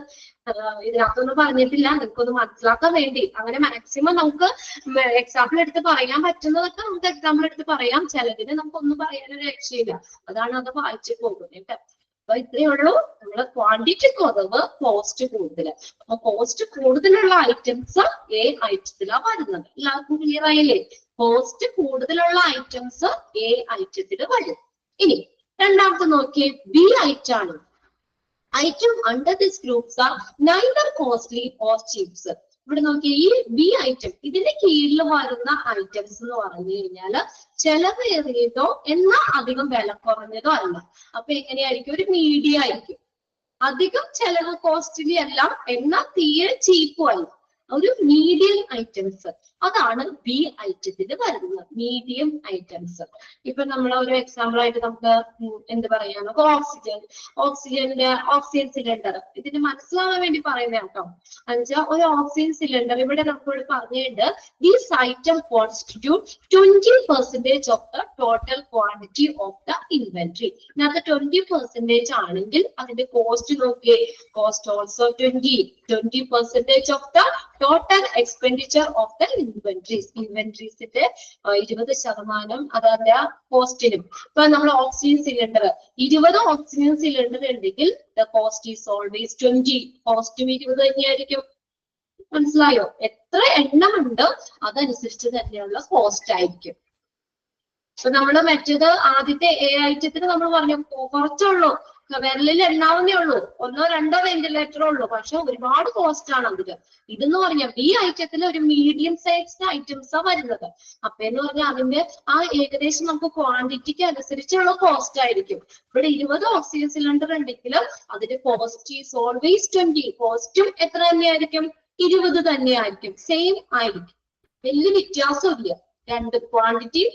ഇതിനകത്തൊന്നും പറഞ്ഞിട്ടില്ല, നിങ്ങൾക്കൊന്ന് മനസ്സിലാക്കാൻ വേണ്ടി. അങ്ങനെ മാക്സിമം നമുക്ക് എക്സാമ്പിൾ എടുത്ത് പറയാൻ പറ്റുന്നതൊക്കെ നമുക്ക് എക്സാമ്പിൾ എടുത്ത് പറയാം. ചിലതിന് നമുക്കൊന്നും പറയാനൊരു രക്ഷയില്ല, അതാണ് അത് വായിച്ചു പോകുന്നത്. അപ്പൊ ഇത്രയേ ഉള്ളൂ. നമ്മള് ക്വാണ്ടിറ്റി കുറവ്, കോസ്റ്റ് കൂടുതൽ. അപ്പൊ കോസ്റ്റ് കൂടുതലുള്ള ഐറ്റംസ് എ ഐറ്റത്തിലാണ് വരുന്നത്. എല്ലാവർക്കും ക്ലിയർ ആയില്ലേ? കോസ്റ്റ് കൂടുതലുള്ള ഐറ്റംസ് എ ഐറ്റത്തിൽ വരും. ഇനി രണ്ടാമത്തെ നോക്കിയേ, ബി ഐറ്റം ആണ്. Item under this groups are neither costly or chips. ഇവിടെ നോക്കിയേ, ഈ ബി ഐറ്റം ഇതിന്റെ കീഴിൽ വരുന്ന ഐറ്റംസ് എന്ന് പറഞ്ഞു കഴിഞ്ഞാല് ചെലവേറിയതോ എന്നാൽ അധികം വില കുറഞ്ഞതോ അല്ല. അപ്പൊ എങ്ങനെയായിരിക്കും? ഒരു മീഡിയം ആയിരിക്കും. അധികം ചെലവ് കോസ്റ്റ്ലി അല്ല, എന്നാൽ തീരെ ചീപ്പും അല്ല. ഒരു മീഡിയം ഐറ്റംസ്, അതാണ് ബി ഐറ്റത്തിൽ വരുന്നത്. Medium items. ഇപ്പൊ നമ്മൾ ഒരു എക്സാമ്പിൾ ആയിട്ട് നമുക്ക് എന്ത് പറയാം, നമുക്ക് ഓക്സിജൻ സിലിണ്ടർ, ഇതിന് മനസ്സിലാവാൻ വേണ്ടി പറയുന്ന കേട്ടോ. എന്നുവെച്ചാൽ ഒരു ഓക്സിജൻ സിലിണ്ടർ ഇവിടെ നമുക്ക് പറഞ്ഞിട്ടുണ്ട്, these item constitute 20% of the total quantity of the inventory. ഇതിനകത്ത് 20% ആണെങ്കിൽ അതിന്റെ കോസ്റ്റ് നോക്കിയേ, cost also 20% of the total expenditure of the inventories. ഇൻവെന്ററീസിന്റെ 20% അതായത് കോസ്റ്റിനും. ഇപ്പൊ നമ്മൾ ഓക്സിജൻ സിലിണ്ടർ 20 ഓക്സിജൻ സിലിണ്ടർ ഉണ്ടെങ്കിൽ ദ കോസ്റ്റ് ഈസ് ഓൾവേസ് 20. കോസ്റ്റും 20 തന്നെയായിരിക്കും. മനസ്സിലായോ? എത്ര എണ്ണം ഉണ്ട് അതനുസരിച്ച് തന്നെയുള്ള കോസ്റ്റ് ആയിരിക്കും. അപ്പൊ നമ്മള് മറ്റേത് ആദ്യത്തെ എ ഐറ്റത്തിന് നമ്മൾ പറഞ്ഞു കുറച്ചുള്ളൂ, വിരലിൽ എണ്ണാവുന്നേ ഉള്ളൂ, 1 or 2 വെന്റിലേറ്ററേ ഉള്ളൂ, പക്ഷെ ഒരുപാട് കോസ്റ്റ് ആണ് അതില്. ഇതെന്ന് പറഞ്ഞാൽ ഈ ഐറ്റത്തിൽ ഒരു മീഡിയം സൈസ് ഐറ്റംസാ വരുന്നത്. അപ്പൊ എന്ന് പറഞ്ഞാൽ അതിന്റെ ആ ഏകദേശം നമുക്ക് ക്വാണ്ടിറ്റിക്ക് അനുസരിച്ചുള്ള കോസ്റ്റ് ആയിരിക്കും. ഇവിടെ 20 ഓക്സിജൻ സിലിണ്ടർ ഉണ്ടെങ്കിൽ അതിന്റെ കോസ്റ്റ് ഈസ് ഓൾവേസ് 20. കോസ്റ്റും എത്ര തന്നെയായിരിക്കും? 20 തന്നെയായിരിക്കും. സെയിം ആയിരിക്കും, വലിയ വ്യത്യാസമില്ല. രണ്ട് ക്വാണ്ടിറ്റി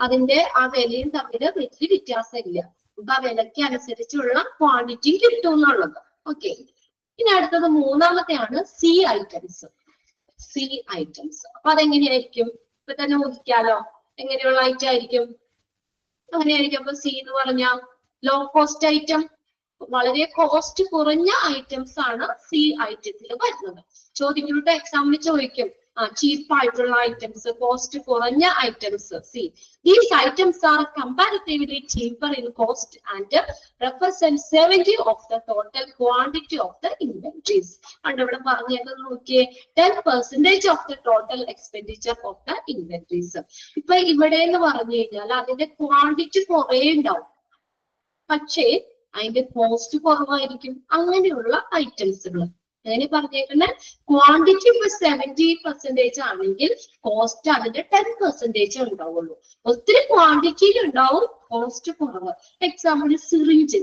അതിന്റെ ആ വിലയും തമ്മിൽ വലിയ വ്യത്യാസമില്ല. അപ്പൊ ആ വിലയ്ക്ക് അനുസരിച്ചുള്ള ക്വാണ്ടിറ്റി കിട്ടും എന്നുള്ളത്. ഓക്കെ, ഇനി അടുത്തത് മൂന്നാമത്തെയാണ് സി ഐറ്റംസ്. സി ഐറ്റംസ് അപ്പൊ അതെങ്ങനെയായിരിക്കും? ഇപ്പൊ തന്നെ ഊഹിക്കാലോ എങ്ങനെയുള്ള ഐറ്റം ആയിരിക്കും. അങ്ങനെയായിരിക്കും. അപ്പൊ സി എന്ന് പറഞ്ഞാൽ ലോ കോസ്റ്റ് ഐറ്റം, വളരെ കോസ്റ്റ് കുറഞ്ഞ ഐറ്റംസ് ആണ് സി ഐറ്റത്തിൽ വരുന്നത്. ചോദ്യങ്ങളുടെ എക്സാമിന് ചോദിക്കും ചീപ്പ് ആയിട്ടുള്ള ഐറ്റംസ്, കോസ്റ്റ് കുറഞ്ഞ items. C these items are comparatively cheaper in cost and represent 70 of the total quantity of the inventories. കണ്ട് ഇവിടെ പറഞ്ഞത് നോക്കിയേ, 10% of the total expenditure of the inventories. ഇപ്പൊ ഇവിടെ എന്ന് പറഞ്ഞു കഴിഞ്ഞാൽ അതിന്റെ ക്വാണ്ടിറ്റി കുറേ ഉണ്ടാവും, പക്ഷേ അതിന്റെ കോസ്റ്റ് കുറവായിരിക്കും. അങ്ങനെയുള്ള ഐറ്റംസുകൾ അങ്ങനെ പറഞ്ഞേക്കുന്ന ക്വാണ്ടിറ്റി ഇപ്പൊ 70% ആണെങ്കിൽ കോസ്റ്റ് അതിന്റെ 10% ഉണ്ടാവുള്ളൂ. ഒത്തിരി ക്വാണ്ടിറ്റിയിൽ ഉണ്ടാവും, കോസ്റ്റ് കുറവ്. Example syringe.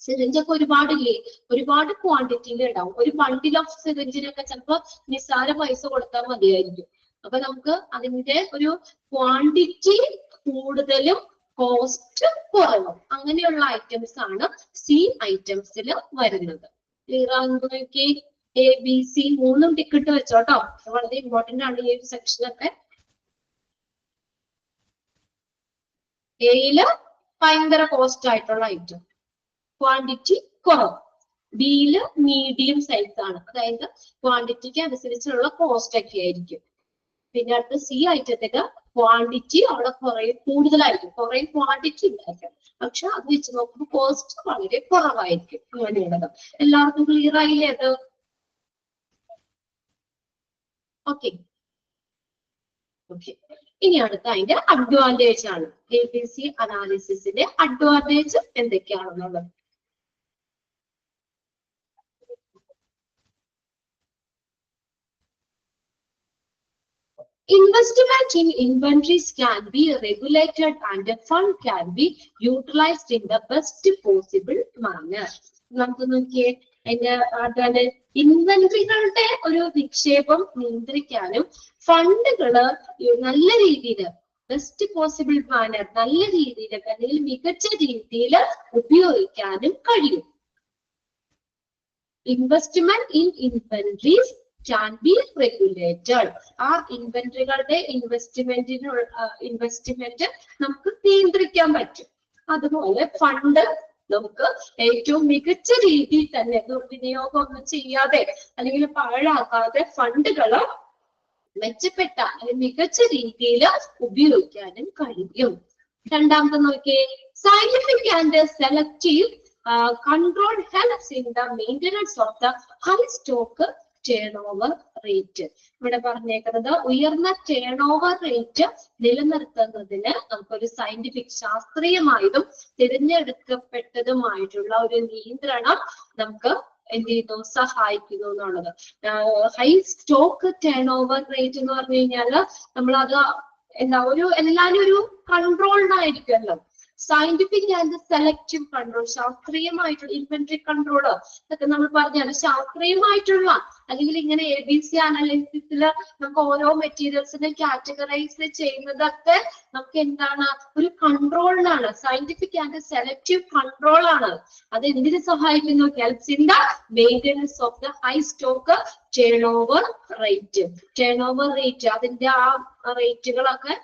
സിറിഞ്ചൊക്കെ ഒരുപാടില്ലേ, ഒരുപാട് ക്വാണ്ടിറ്റിയിൽ ഉണ്ടാവും. ഒരു ബണ്ടിൽ ഓഫ് സിറിഞ്ചിനൊക്കെ ചിലപ്പോ നിസ്സാര പൈസ കൊടുത്താൽ മതിയായിരിക്കും. അപ്പൊ നമുക്ക് അതിന്റെ ഒരു ക്വാണ്ടിറ്റി കൂടുതലും കോസ്റ്റ് കുറവും, അങ്ങനെയുള്ള ഐറ്റംസ് ആണ് സി ഐറ്റംസിൽ വരുന്നത്. ക്ലിയർ ആകുമ്പോഴേക്ക് എ ബി സി 3 ടിക്കറ്റ് വെച്ചോട്ടോ, വളരെ ഇമ്പോർട്ടന്റ് ആണ് ഈ ഒരു സെക്ഷനൊക്കെ. എയില് ഭയങ്കര കോസ്റ്റ് ആയിട്ടുള്ള ഐറ്റം, ക്വാണ്ടിറ്റി കുറവ്. ബിയില് മീഡിയം സൈസ് ആണ്, അതായത് ക്വാണ്ടിറ്റിക്ക് അനുസരിച്ചുള്ള കോസ്റ്റ് ഒക്കെ ആയിരിക്കും. പിന്നെ അടുത്ത സി ഐറ്റത്തിന് ക്വാണ്ടിറ്റി അവിടെ കുറെ കൂടുതലായിരിക്കും, കുറെ ക്വാണ്ടിറ്റി ഉണ്ടായിരിക്കും, പക്ഷെ അത് വെച്ച് നോക്കുമ്പോൾ കോസ്റ്റ് വളരെ കുറവായിരിക്കും. അങ്ങനെയുള്ളത് എല്ലാവർക്കും ക്ലിയർ ആയില്ലേ അത്? ഓക്കെ ഓക്കെ, ഇനി അടുത്ത അതിന്റെ അഡ്വാൻറ്റേജ് ആണ്. എ ബി സി അനാലിസിസിന്റെ അഡ്വാൻറ്റേജ് എന്തൊക്കെയാണെന്നുള്ളത്. Investment in inventories can be regulated and the fund can be utilized in the best possible manner. നമുക്ക് നോക്കിയേ, അതിന്റെ ഇൻവെന്ററികളുടെ ഒരു നിക്ഷേപം നിയന്ത്രിക്കാനും ഫണ്ടുകള് നല്ല രീതിയിൽ ബെസ്റ്റ് പോസിബിൾ മാനർ, നല്ല രീതിയിൽ അല്ലെങ്കിൽ മികച്ച രീതിയിൽ ഉപയോഗിക്കാനും കഴിയും. Investment in inventories can be regulated. ആ ഇൻവെന്ററികളുടെ ഇൻവെസ്റ്റ്മെന്റ് നമുക്ക് നിയന്ത്രിക്കാൻ പറ്റും. അതുപോലെ ഫണ്ട് നമുക്ക് ഏറ്റവും മികച്ച രീതിയിൽ തന്നെ ദുർവിനിയോഗം ഒന്നും ചെയ്യാതെ അല്ലെങ്കിൽ പാഴാക്കാതെ ഫണ്ടുകള് മെച്ചപ്പെട്ട അല്ലെങ്കിൽ മികച്ച രീതിയിൽ ഉപയോഗിക്കാനും കഴിയും. രണ്ടാമത്തെ നോക്കിയേ, scientific and selective control helps in the maintenance of the high stock turnover rate. ഇവിടെ പറഞ്ഞേക്കുന്നത് ഉയർന്ന ടേൺ ഓവർ റേറ്റ് നിലനിർത്തുന്നതിന് നമുക്കൊരു സയന്റിഫിക്, ശാസ്ത്രീയമായതും തിരഞ്ഞെടുക്കപ്പെട്ടതുമായിട്ടുള്ള ഒരു നിയന്ത്രണം നമുക്ക് എന്ത് ചെയ്യുന്നു, സഹായിക്കുന്നു എന്നുള്ളത്. High stock turn over rate എന്ന് പറഞ്ഞു കഴിഞ്ഞാല് നമ്മളത് എന്താ എല്ലാരും ഒരു കൺട്രോൾഡ് ആയിരിക്കുമല്ലോ. സയന്റിഫിക് ആൻഡ് സെലക്റ്റീവ് കൺട്രോൾ, ശാസ്ത്രീയമായിട്ടുള്ള ഇൻവെന്ററി കൺട്രോള് ഇതൊക്കെ നമ്മൾ പറഞ്ഞാൽ ശാസ്ത്രീയമായിട്ടുള്ള അല്ലെങ്കിൽ ഇങ്ങനെ ABC അനാലിസിസിൽ നമുക്ക് ഓരോ മെറ്റീരിയൽസിനെ കാറ്റഗറൈസ് ചെയ്യുന്നതൊക്കെ നമുക്ക് എന്താണ്, ഒരു കൺട്രോളിലാണ്, സയന്റിഫിക് ആൻഡ് സെലക്റ്റീവ് കൺട്രോൾ ആണ്. അത് എന്തിനു സഹായിക്കുന്നു? Helps in the maintenance of the high stock turn over rate. Turn over rate, അതിന്റെ ആ റേറ്റുകളൊക്കെ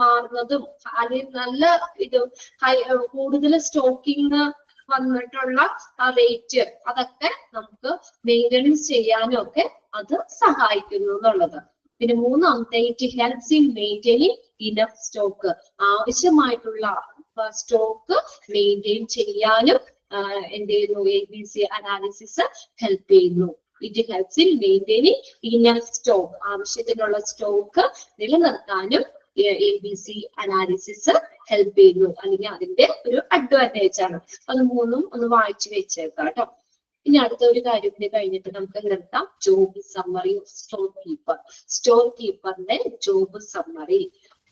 മാറുന്നതും, അല്ലെങ്കിൽ നല്ല ഇത് കൂടുതൽ സ്റ്റോക്കിങ് വന്നിട്ടുള്ള ആ റേറ്റ്, അതൊക്കെ നമുക്ക് മെയിൻ്റെനൻസ് ചെയ്യാനും ഒക്കെ അത് സഹായിക്കുന്നു എന്നുള്ളത്. പിന്നെ മൂന്നാമത്തെ, it helps in maintaining enough stock. ആവശ്യമായിട്ടുള്ള സ്റ്റോക്ക് മെയിൻറ്റെയിൻ ചെയ്യാനും എന്ത് ചെയ്യുന്നു? ABC അനാലിസിസ് ഹെൽപ്പ് ചെയ്യുന്നു. It helps in maintaining enough stock. ആവശ്യത്തിനുള്ള സ്റ്റോക്ക് നിലനിർത്താനും ABC അനാലിസിസ് ഹെൽപ്പ് ചെയ്യുന്നു, അല്ലെങ്കിൽ അതിന്റെ ഒരു അഡ്വാൻറ്റേജ് ആണ്. അത് മൂന്നും ഒന്ന് വായിച്ചു വെച്ചേക്കാം കേട്ടോ. ഇനി അടുത്ത ഒരു കാര്യം കൂടി കഴിഞ്ഞിട്ട് നമുക്ക് നിർത്താം. Job summary of store keeper. Store കീപ്പറിന്റെ ജോബ് സമ്മറി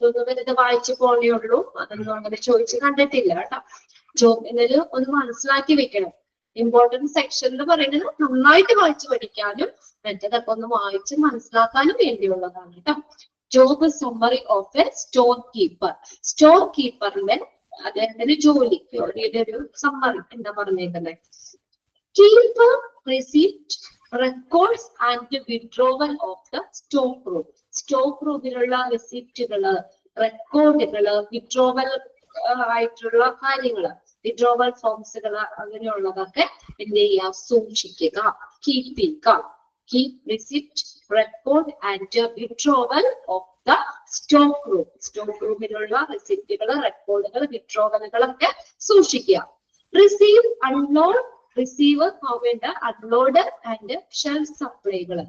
ഒന്ന് വെറുതെ വായിച്ചു പോണേ ഉള്ളൂ, അതൊന്നും അങ്ങനെ ചോദിച്ചു കണ്ടിട്ടില്ല കേട്ടോ. ജോബ് എന്നത് ഒന്ന് മനസ്സിലാക്കി വെക്കണം. ഇമ്പോർട്ടൻറ്റ് സെക്ഷൻ എന്ന് പറയുന്നത് നന്നായിട്ട് വായിച്ചു പഠിക്കാനും മറ്റേതൊക്കെ ഒന്ന് വായിച്ച് മനസ്സിലാക്കാനും വേണ്ടിയുള്ളതാണ് കേട്ടോ. Job summary of a store keeper. Store കീപ്പറിന്റെ അദ്ദേഹത്തിന്റെ ജോലിയുടെ ഒരു സമ്മറി എന്താ പറഞ്ഞേക്കുന്നത്? Keep receipt, records and withdrawal of the stock room. Stock റൂമിലുള്ള റെസിപ്റ്റുകള്, റെക്കോർഡുകള്, വിഡ്രോവൽ ആയിട്ടുള്ള കാര്യങ്ങള്, വിഡ്രോവൽ ഫോംസുകള്, അങ്ങനെയുള്ളതൊക്കെ എന്ത് ചെയ്യുക? സൂക്ഷിക്കുക, കീപ്പ് ചെയ്യുക. Keep receipt, record and withdrawal of the stock room. Stock roomലുള്ള റെസിപ്റ്റുകള്, റെക്കോർഡുകൾ, വിഡ്രോവലുകളൊക്കെ സൂക്ഷിക്കുക. Receive, unload, receive വേണ്ട അൺലോഡ് ആൻഡ് ഷെൽഫ് സപ്ലൈകൾ.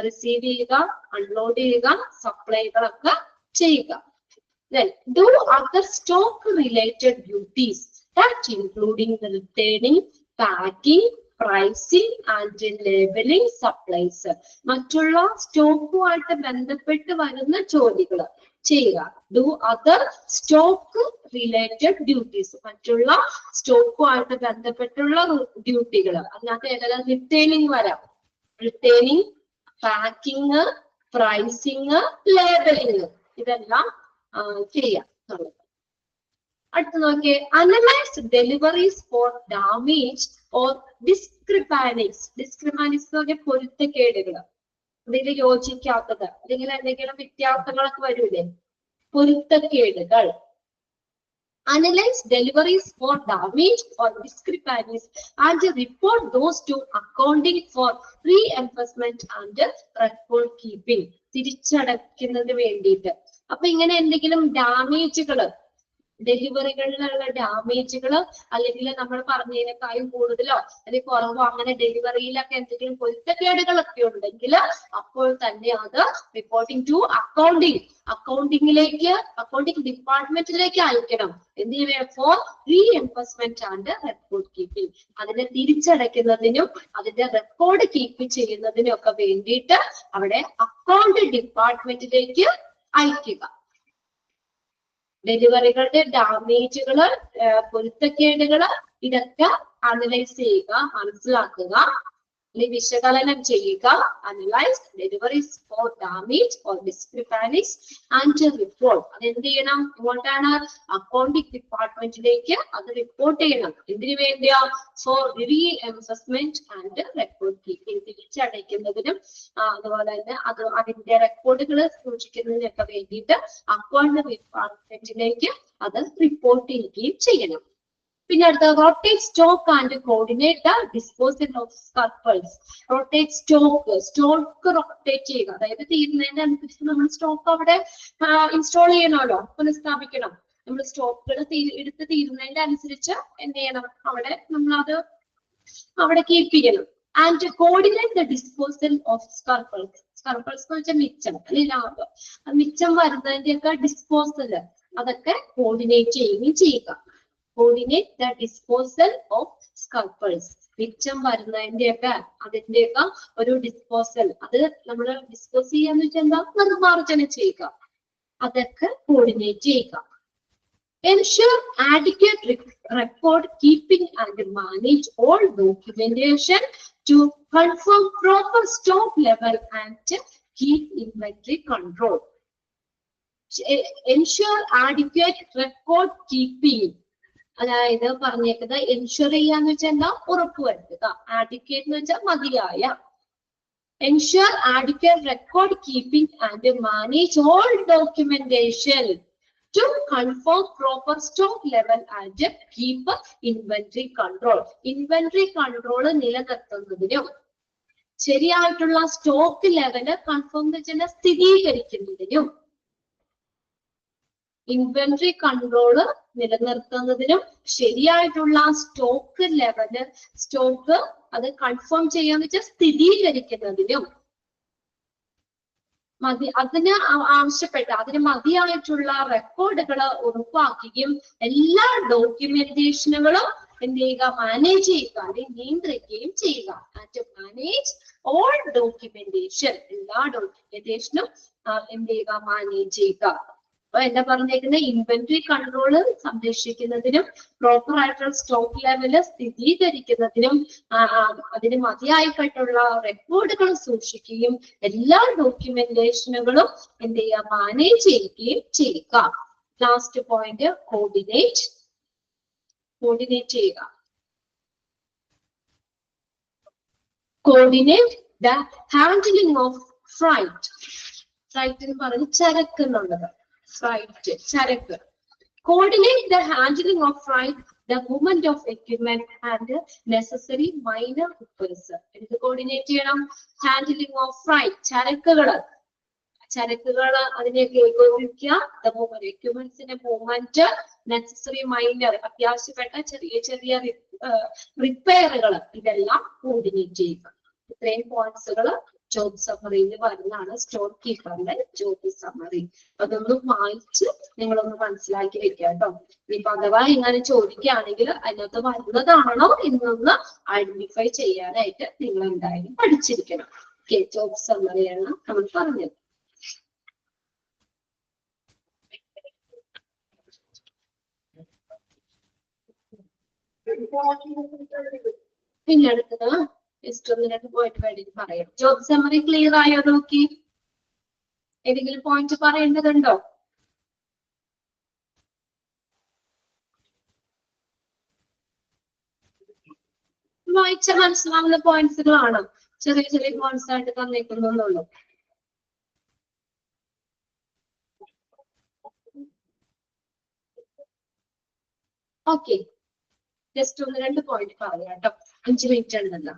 റിസീവ് ചെയ്യുക, അൺലോഡ് ചെയ്യുക, സപ്ലൈകളൊക്കെ ചെയ്യുക. Then do other stock related duties that including the returning, packing, pricing and labeling supplies. മറ്റുള്ള സ്റ്റോക്കുമായിട്ട് ബന്ധപ്പെട്ട് വരുന്ന ജോലികൾ ചെയ്യുക. Do other stock related duties. മറ്റുള്ള സ്റ്റോക്കുമായിട്ട് ബന്ധപ്പെട്ടുള്ള ഡ്യൂട്ടികൾ. അതിനകത്ത് ഏതെല്ലാം റിട്ടേണിംഗ് വരാം. റിട്ടേണിംഗ്, പാക്കിങ്, പ്രൈസിങ്, ലേബലിങ്, ഇതെല്ലാം ചെയ്യാം. അടുത്ത് നോക്കിയേ, analyse deliveries for damage or discrepancies. Discrepancies എന്ന് പറഞ്ഞാൽ പൊരുത്തക്കേടുകൾ, ഇതിൽ യോജിക്കാത്തത്, അല്ലെങ്കിൽ എന്തെങ്കിലും വ്യത്യാസങ്ങളൊക്കെ വരൂലേ, പൊരുത്തക്കേടുകൾ. Analyze deliveries for damage or discrepancies and report those to accounting for reimbursement and record keeping. തിരിച്ചടയ്ക്കുന്നതിന് വേണ്ടിയിട്ട്. അപ്പൊ ഇങ്ങനെ എന്തെങ്കിലും ഡാമേജുകള്, ഡെലിവറികളിലുള്ള ഡാമേജുകള്, അല്ലെങ്കിൽ നമ്മൾ പറഞ്ഞതിനേക്കാളും കൂടുതലോ അല്ലെങ്കിൽ കുറവോ അങ്ങനെ ഡെലിവറിയിലൊക്കെ എന്തെങ്കിലും പൊരുത്തക്കേടുകളൊക്കെ ഉണ്ടെങ്കിൽ അപ്പോൾ തന്നെ അത് റിപ്പോർട്ടിംഗ് ടു അക്കൗണ്ടിങ്, അക്കൗണ്ടിങ് ഡിപ്പാർട്ട്മെന്റിലേക്ക് അയക്കണം. എന്തിനു? For reimbursement and record keeping. അതിനെ തിരിച്ചടയ്ക്കുന്നതിനും അതിന്റെ റെക്കോർഡ് കീപ്പ് ചെയ്യുന്നതിനും ഒക്കെ വേണ്ടിയിട്ട് അവിടെ അക്കൗണ്ട് ഡിപ്പാർട്ട്മെന്റിലേക്ക് അയക്കുക. ഡെലിവറികളുടെ ഡാമേജുകള്, പൊരുത്തക്കേടുകള്, ഇതൊക്കെ അനലൈസ് ചെയ്യുക, മനസ്സിലാക്കുക, വിശകലനം ചെയ്യുക. Analyse deliveries for damage or discrepancies and report. അത് എന്ത് ചെയ്യണം? ഇങ്ങോട്ടാണ് അക്കൗണ്ടിംഗ് ഡിപ്പാർട്ട്മെന്റിലേക്ക് അത് റിപ്പോർട്ട് ചെയ്യണം. എന്തിനു വേണ്ടിയാ? For reimbursement and record keeping. തിരിച്ചടയ്ക്കുന്നതിനും അതുപോലെ തന്നെ അതിന്റെ റെക്കോർഡുകൾ സൂക്ഷിക്കുന്നതിനൊക്കെ വേണ്ടിയിട്ട് അക്കൗണ്ട് ഡിപ്പാർട്ട്മെന്റിലേക്ക് അത് റിപ്പോർട്ട് ചെയ്യുകയും ചെയ്യണം. പിന്നെ അടുത്ത rotate stock and coordinate the disposal of surplus. Rotate stock rotate ചെയ്യുക. അതായത് തീരുന്നതിന് അനുസരിച്ച് നമ്മൾ സ്റ്റോക്ക് അവിടെ ഇൻസ്റ്റാൾ ചെയ്യണമല്ലോ, പുനഃസ്ഥാപിക്കണം. നമ്മൾ സ്റ്റോക്കുകൾ എടുത്ത് തീരുന്നതിന്റെ അനുസരിച്ച് എന്ത് ചെയ്യണം? അവിടെ നമ്മളത് അവിടെ കീപ്പ് ചെയ്യണം. And coordinate the disposal of surplus. Surplus എന്ന് വെച്ചാൽ മിച്ചം, അല്ലെങ്കിൽ ലാഭം. മിച്ചം വരുന്നതിന്റെയൊക്കെ ഡിസ്പോസൽ അതൊക്കെ കോർഡിനേറ്റ് ചെയ്യുകയും ചെയ്യുക. Coordinate the disposal of scalpels. മിച്ചം വരുന്നതിന്റെയൊക്കെ അതിന്റെയൊക്കെ ഒരു ഡിസ്പോസൽ, അത് നമ്മൾ ഡിസ്പോസ് ചെയ്യാന്ന് വെച്ചാൽ എന്താ? നിർമ്മാർജ്ജനം ചെയ്യുക. അതൊക്കെ കോർഡിനേറ്റ് ചെയ്യുക. Ensure adequate record keeping and manage all documentation, to confirm proper stock level and keep inventory control. Ensure adequate record keeping. അതായത് പറഞ്ഞേക്കുന്നത് എൻഷുർ ചെയ്യാന്ന് വെച്ചാൽ എന്താ, ഉറപ്പുവരുത്തുക. ആഡിക്വേറ്റ് എന്ന് വെച്ചാൽ മതിയായ. Ensure adequate record keeping and manage all documentation to confirm proper stock level and keep inventory control. Inventory control നിലനിർത്തുന്നതിനും ശരിയായിട്ടുള്ള സ്റ്റോക്ക് ലെവല് കൺഫേം എന്ന് സ്ഥിരീകരിക്കുന്നതിനും ഇൻവെന്ററി കൺട്രോള് നിലനിർത്തുന്നതിനും ശരിയായിട്ടുള്ള സ്റ്റോക്ക് ലെവല് സ്റ്റോക്ക് അത് കൺഫേം ചെയ്യാന്ന് വെച്ചാൽ സ്ഥിരീകരിക്കുന്നതിനും അതിന് ആവശ്യപ്പെട്ട അതിന് മതിയായിട്ടുള്ള റെക്കോർഡുകൾ ഉറപ്പാക്കുകയും എല്ലാ ഡോക്യുമെന്റേഷനുകളും എന്ത് ചെയ്യുക, മാനേജ് ചെയ്യുക അല്ലെങ്കിൽ നിയന്ത്രിക്കുകയും ചെയ്യുക. ആൻഡ് മാനേജ് ഓൾ ഡോക്യുമെന്റേഷൻ, എല്ലാ ഡോക്യുമെന്റേഷനും എന്ത് ചെയ്യുക, മാനേജ് ചെയ്യുക. അപ്പൊ എന്താ പറഞ്ഞേക്കുന്നത്, ഇൻവെന്ററി കൺട്രോള് സംരക്ഷിക്കുന്നതിനും പ്രോപ്പർ ആയിട്ടുള്ള സ്റ്റോക്ക് ലെവല് സ്ഥിരീകരിക്കുന്നതിനും അതിന് മതിയായിട്ടുള്ള റെക്കോർഡുകൾ സൂക്ഷിക്കുകയും എല്ലാ ഡോക്യുമെന്റേഷനുകളും എന്ത് ചെയ്യുക, മാനേജ് ചെയ്യുകയും ചെയ്യുക. ലാസ്റ്റ് പോയിന്റ്, കോർഡിനേറ്റ് ചെയ്യുക. Coordinate the handling of freight. Freight എന്ന് പറഞ്ഞ് ചരക്ക് എന്നുള്ളത്. Freight, ചരക്ക്. Coordinate the handling of freight, the movement of equipment and necessary minor repairs. ഇത് കോർഡിനേറ്റ് ചെയ്യണം. ഹാൻഡിലിംഗ് ഓഫ് ഫ്രൈറ്റ്, ചരക്കുകള് അതിനെ ഏകോപിപ്പിക്കുക. the movement, equipmentsന്റെ മൂവ്മെന്റ്, നെസസറി മൈനർ, അത്യാവശ്യപ്പെട്ട ചെറിയ ചെറിയ റിപ്പയറുകൾ, ഇതെല്ലാം കോർഡിനേറ്റ് ചെയ്യുക. ഇത്രയും പോയിന്റ്സുകൾ ജോബ് സമ്മറിയിൽ വരുന്നതാണ്. സ്റ്റോർ കീപ്പറിന്റെ ജോബ് സമ്മറി. അതൊന്ന് വായിച്ച് നിങ്ങളൊന്ന് മനസ്സിലാക്കി വെക്കുക കേട്ടോ. ഇനിയിപ്പൊ അഥവാ ഇങ്ങനെ ചോദിക്കുകയാണെങ്കിൽ അതിനകത്ത് വരുന്നതാണോ എന്നൊന്ന് ഐഡന്റിഫൈ ചെയ്യാനായിട്ട് നിങ്ങൾ എന്തായാലും പഠിച്ചിരിക്കണം. ഓക്കെ, ജോബ് സമ്മറിയാണ് നമ്മൾ പറഞ്ഞത്. പിന്നെ അടുത്തത് ജസ്റ്റ് ഒന്ന് രണ്ട് പോയിന്റ് വേണ്ടി പറയാം. ജോബ് സമ്മറി ക്ലിയർ ആയോ നോക്കി? ഏതെങ്കിലും പോയിന്റ് പറയേണ്ടതുണ്ടോ? വായിച്ച മനസ്സിലാവുന്ന പോയിന്റ്സുകളാണ്. ചെറിയ ചെറിയ പോയിന്റ്സ് ആയിട്ട് തന്നേക്കുന്നുള്ളൂ. ഓക്കെ, ജസ്റ്റ് ഒന്ന് രണ്ട് പോയിന്റ് പറയാം കേട്ടോ. 5 മിനിറ്റ് ഉണ്ടല്ലോ.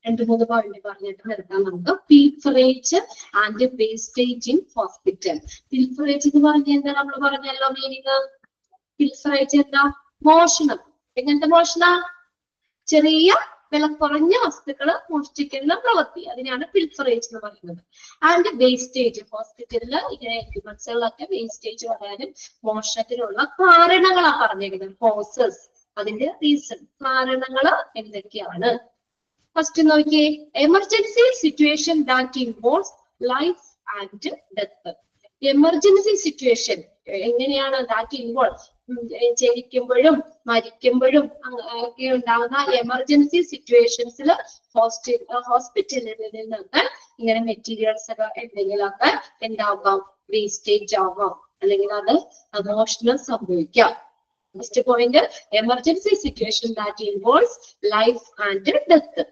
2-3 പോയിന്റ് പറഞ്ഞിട്ട് നിർത്താം നമുക്ക്. പിൽഫറേജ് ആൻഡ് വേസ്റ്റേജ് ഇൻ ഹോസ്പിറ്റൽ. പിൽഫറേജ് എന്ന് പറഞ്ഞാൽ എന്താ, നമ്മൾ പറഞ്ഞല്ലോ മീനിങ്. പിൽഫറേജ് എന്താ, മോഷണം. എങ്ങനത്തെ മോഷണം? ചെറിയ വില കുറഞ്ഞ വസ്തുക്കള് മോഷ്ടിക്കുന്ന പ്രവൃത്തി, അതിനാണ് പിൽഫറേജ് എന്ന് പറയുന്നത്. ആൻഡ് വേസ്റ്റേജ്, ഹോസ്പിറ്റലില് ഇങ്ങനെ എക്യുപ്മെന്റ്സുകളൊക്കെ വേസ്റ്റേജ് വരാനും മോഷണത്തിനുള്ള കാരണങ്ങളാണ് പറഞ്ഞിരിക്കുന്നത്. കോസസ്, അതിന്റെ റീസൺ, കാരണങ്ങള് എന്തൊക്കെയാണ്? ഫസ്റ്റ് നോക്കിയേ, emergency situation that involves life and death. Emergency situation എങ്ങനെയാണ്? ദാറ്റ് ഇൻവോൾവ്, ജനിക്കുമ്പോഴും മരിക്കുമ്പോഴും ഒക്കെ ഉണ്ടാകുന്ന എമർജൻസി സിറ്റുവേഷൻസിൽ ഹോസ്പിറ്റലിൽ നിന്നൊക്കെ ഇങ്ങനെ മെറ്റീരിയൽസ് ഒക്കെ എന്തെങ്കിലുമൊക്കെ എന്താകാം, വേസ്റ്റേജ് ആവാം, അല്ലെങ്കിൽ അത് മോഷണം സംഭവിക്കാം. First point, emergency situation that involves life and death.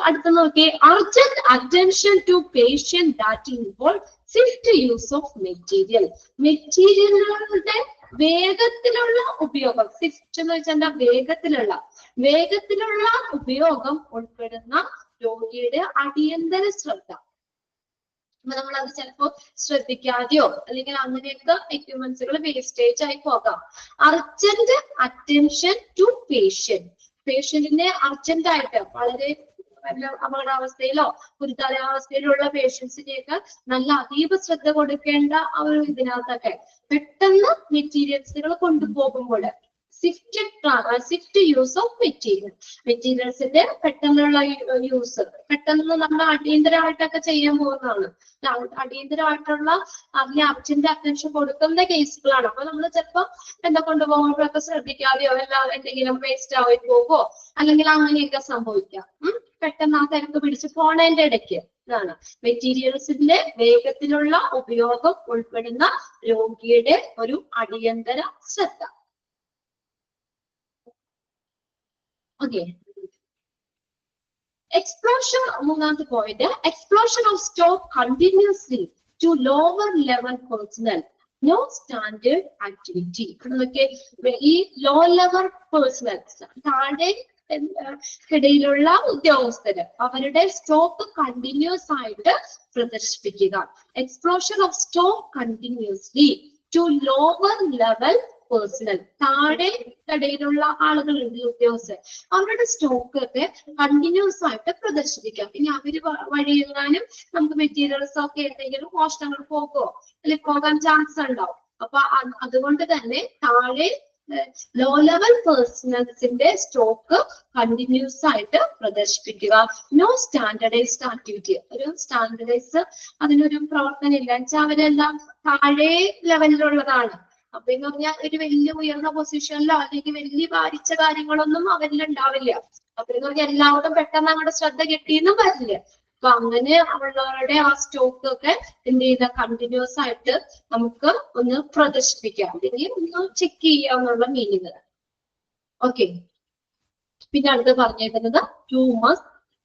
അടുത്ത നോക്കിയേ, urgent attention to patient that involve swift use of material. മെറ്റീരിയലുകളുടെ വേഗത്തിലുള്ള ഉപയോഗം. സ്വിഫ്റ്റ് എന്ന് വെച്ചാൽ എന്താ, വേഗത്തിലുള്ള ഉപയോഗം ഉൾപ്പെടുന്ന രോഗിയുടെ അടിയന്തര ശ്രദ്ധ. അപ്പൊ നമ്മൾ അത് ചിലപ്പോ ശ്രദ്ധിക്കാതെയോ അല്ലെങ്കിൽ അങ്ങനെയൊക്കെ എക്യുപ്മെന്റ്സുകൾ വേസ്റ്റേജ് ആയി പോകാം. Urgent attention to patient. പേഷ്യന്റിനെ അർജന്റ് ആയിട്ട് വളരെ അപകടാവസ്ഥയിലോ ഗുരുതരാവസ്ഥയിലുള്ള പേഷ്യൻസിനെയൊക്കെ നല്ല അതീവ ശ്രദ്ധ കൊടുക്കേണ്ട ആ ഒരു ഇതിനകത്തൊക്കെ പെട്ടെന്ന് മെറ്റീരിയൽസുകൾ കൊണ്ടുപോകുമ്പോൾ സ്വിഫ്റ്റ് യൂസ് ഓഫ് മെറ്റീരിയൽസിന്റെ പെട്ടെന്നുള്ള യൂസ്, പെട്ടെന്ന് നമ്മൾ അടിയന്തരമായിട്ടൊക്കെ ചെയ്യാൻ പോകുന്നതാണ്. അടിയന്തരമായിട്ടുള്ള അതിന് അർജന്റ് അറ്റൻഷൻ കൊടുക്കുന്ന കേസുകളാണ്. അപ്പൊ നമ്മൾ ചിലപ്പോൾ എന്താ കൊണ്ടുപോകുമ്പോഴൊക്കെ ശ്രദ്ധിക്കാതെയോ എന്തെങ്കിലും വേസ്റ്റ് ആയി പോകുമോ അല്ലെങ്കിൽ അങ്ങനെയൊക്കെ സംഭവിക്കാം. പെട്ടെന്ന് ആ തിരക്ക് പിടിച്ച് പോണതിന്റെ ഇടയ്ക്ക് ഇതാണ് മെറ്റീരിയൽസിന്റെ വേഗത്തിലുള്ള ഉപയോഗം ഉൾപ്പെടുന്ന രോഗിയുടെ ഒരു അടിയന്തര ശ്രദ്ധ. ഓക്കെ, എക്സ്പ്ലോഷൻ, മൂന്നാമത്തെ point, explosion of stock continuously to lower level personnel, no standard activity. നോക്കിയേ, ഈ ലോ ലെവൽ പേഴ്സണൽ, താഴെ ഇടയിലുള്ള ഉദ്യോഗസ്ഥര് അവരുടെ സ്റ്റോക്ക് കണ്ടിന്യൂസ് ആയിട്ട് പ്രദർശിപ്പിക്കുക. Explosion of stock continuously to lower level personnel, താഴെ ഇടയിലുള്ള ആളുകളുണ്ട് ഉദ്യോഗസ്ഥർ, അവരുടെ സ്റ്റോക്ക് ഒക്കെ കണ്ടിന്യൂസ് ആയിട്ട് പ്രദർശിപ്പിക്കാം. ഇനി അവര് വഴിയെങ്ങാനും നമുക്ക് മെറ്റീരിയൽസ് ഒക്കെ എന്തെങ്കിലും മോഷണങ്ങൾ പോകുമോ അല്ലെങ്കിൽ പോകാൻ ചാൻസ് ഉണ്ടാവും. അപ്പൊ അതുകൊണ്ട് തന്നെ താഴെ ലോ ലെവൽ പേഴ്സണൽസിന്റെ സ്റ്റോക്ക് കണ്ടിന്യൂസ് ആയിട്ട് പ്രദർശിപ്പിക്കുക. നോ സ്റ്റാൻഡർഡൈസ്ഡ് ആക്ടിവിറ്റി, ഒരു സ്റ്റാൻഡർഡൈസ് അതിനൊരു പ്രവർത്തനം ഇല്ല വെച്ചാൽ അവരെല്ലാം താഴെ ലെവലിലുള്ളതാണ്. അപ്പൊ എന്ന് പറഞ്ഞാൽ ഒരു വലിയ ഉയർന്ന പൊസിഷനിലോ അല്ലെങ്കിൽ വലിയ ഭാരിച്ച കാര്യങ്ങളൊന്നും അവരിൽ ഉണ്ടാവില്ല. അപ്പൊ എന്ന് പറഞ്ഞാൽ എല്ലാവരും പെട്ടെന്ന് അങ്ങോട്ട് ശ്രദ്ധ കിട്ടിയെന്നും വരില്ല. അപ്പൊ അങ്ങനെ ഉള്ളവരുടെ ആ സ്റ്റോക്ക് ഒക്കെ എന്ത് ചെയ്യുന്ന കണ്ടിന്യൂസ് ആയിട്ട് നമുക്ക് ഒന്ന് പ്രദർശിപ്പിക്കാം, അല്ലെങ്കിൽ ഒന്ന് ചെക്ക് ചെയ്യാന്നുള്ള മീനിങ്. ഓക്കെ, പിന്നെ അടുത്ത് പറഞ്ഞേക്കുന്നത്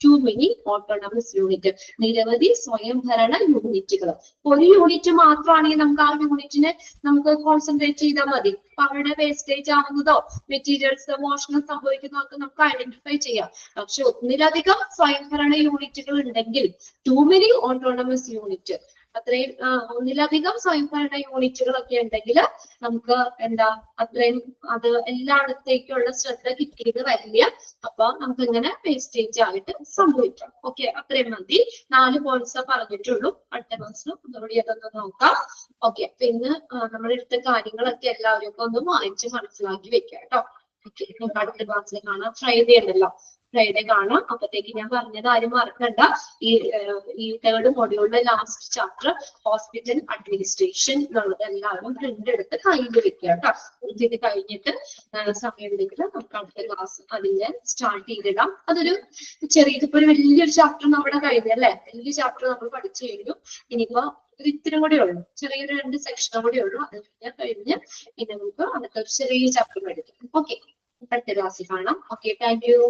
ടു മെനി ഓട്ടോണമസ് യൂണിറ്റ്, നിരവധി സ്വയംഭരണ യൂണിറ്റുകൾ. ഒരു യൂണിറ്റ് മാത്രമാണെങ്കിൽ നമുക്ക് ആ യൂണിറ്റിനെ നമുക്ക് കോൺസെൻട്രേറ്റ് ചെയ്താൽ മതി. അപ്പൊ അവരുടെ വേസ്റ്റേജ് ആവുന്നതോ മെറ്റീരിയൽസ് മോഷണം സംഭവിക്കുന്നതോ ഒക്കെ നമുക്ക് ഐഡന്റിഫൈ ചെയ്യാം. പക്ഷെ ഒന്നിലധികം സ്വയംഭരണ യൂണിറ്റുകൾ ഉണ്ടെങ്കിൽ, ടു മെനി ഓട്ടോണമസ് യൂണിറ്റ്, അത്രയും ഒന്നിലധികം സ്വയംഭരണ യൂണിറ്റുകളൊക്കെ ഉണ്ടെങ്കിൽ നമുക്ക് എന്താ അത്രയും അത് എല്ലായിടത്തേക്കുള്ള ശ്രദ്ധ കിട്ടിയത് വരില്ല. അപ്പൊ നമുക്ക് ഇങ്ങനെ വേസ്റ്റേജ് ആയിട്ട് സംഭവിക്കാം. ഓക്കെ, അത്രയും മതി. 4 പോയിന്റ്സ് പറഞ്ഞിട്ടുള്ളൂ. അടുത്ത ക്ലാസ്സിൽ ഒന്നുകൂടി അതൊന്ന് നോക്കാം. ഓക്കെ, പിന്നെ നമ്മൾ എടുത്ത കാര്യങ്ങളൊക്കെ എല്ലാവരും ഒന്ന് വായിച്ച് മനസ്സിലാക്കി വെക്കാം കേട്ടോ. ഓക്കെ, നമുക്ക് അടുത്ത ക്ലാസ്സിൽ കാണാം. ഫ്രൈഡേ ഉണ്ടല്ലോ, ഫ്രൈഡേ കാണാം. അപ്പത്തേക്ക് ഞാൻ പറഞ്ഞത് ആരും മറക്കണ്ട, ഈ 3rd മൊഡ്യൂളിലെ ലാസ്റ്റ് ചാപ്റ്റർ ഹോസ്പിറ്റൽ അഡ്മിനിസ്ട്രേഷൻ എന്നുള്ളത് എല്ലാവരും പ്രിന്റ് എടുത്ത് കയ്യിൽ വെക്കുക കേട്ടോ. ഇത് കഴിഞ്ഞിട്ട് സമയം ഉണ്ടെങ്കിൽ നമുക്ക് അടുത്ത ക്ലാസ് അതിനെ സ്റ്റാർട്ട് ചെയ്തിടാം. അതൊരു ഇതിപ്പോ ഒരു വലിയൊരു ചാപ്റ്റർ നമ്മുടെ കഴിഞ്ഞു അല്ലെ, വലിയ ചാപ്റ്റർ നമ്മൾ പഠിച്ചു കഴിഞ്ഞു. ഇനിയിപ്പോ ഇത്തിരി കൂടെ ഉള്ളു, ചെറിയൊരു 2 സെക്ഷനും കൂടെ ഉള്ളു. അത് കഴിഞ്ഞ് ഇനി നമുക്ക് അടുത്ത ചെറിയ ചാപ്റ്റർ പഠിക്കാം. ഓക്കെ, അടുത്ത ക്ലാസ്സിൽ കാണാം. Okay, thank you.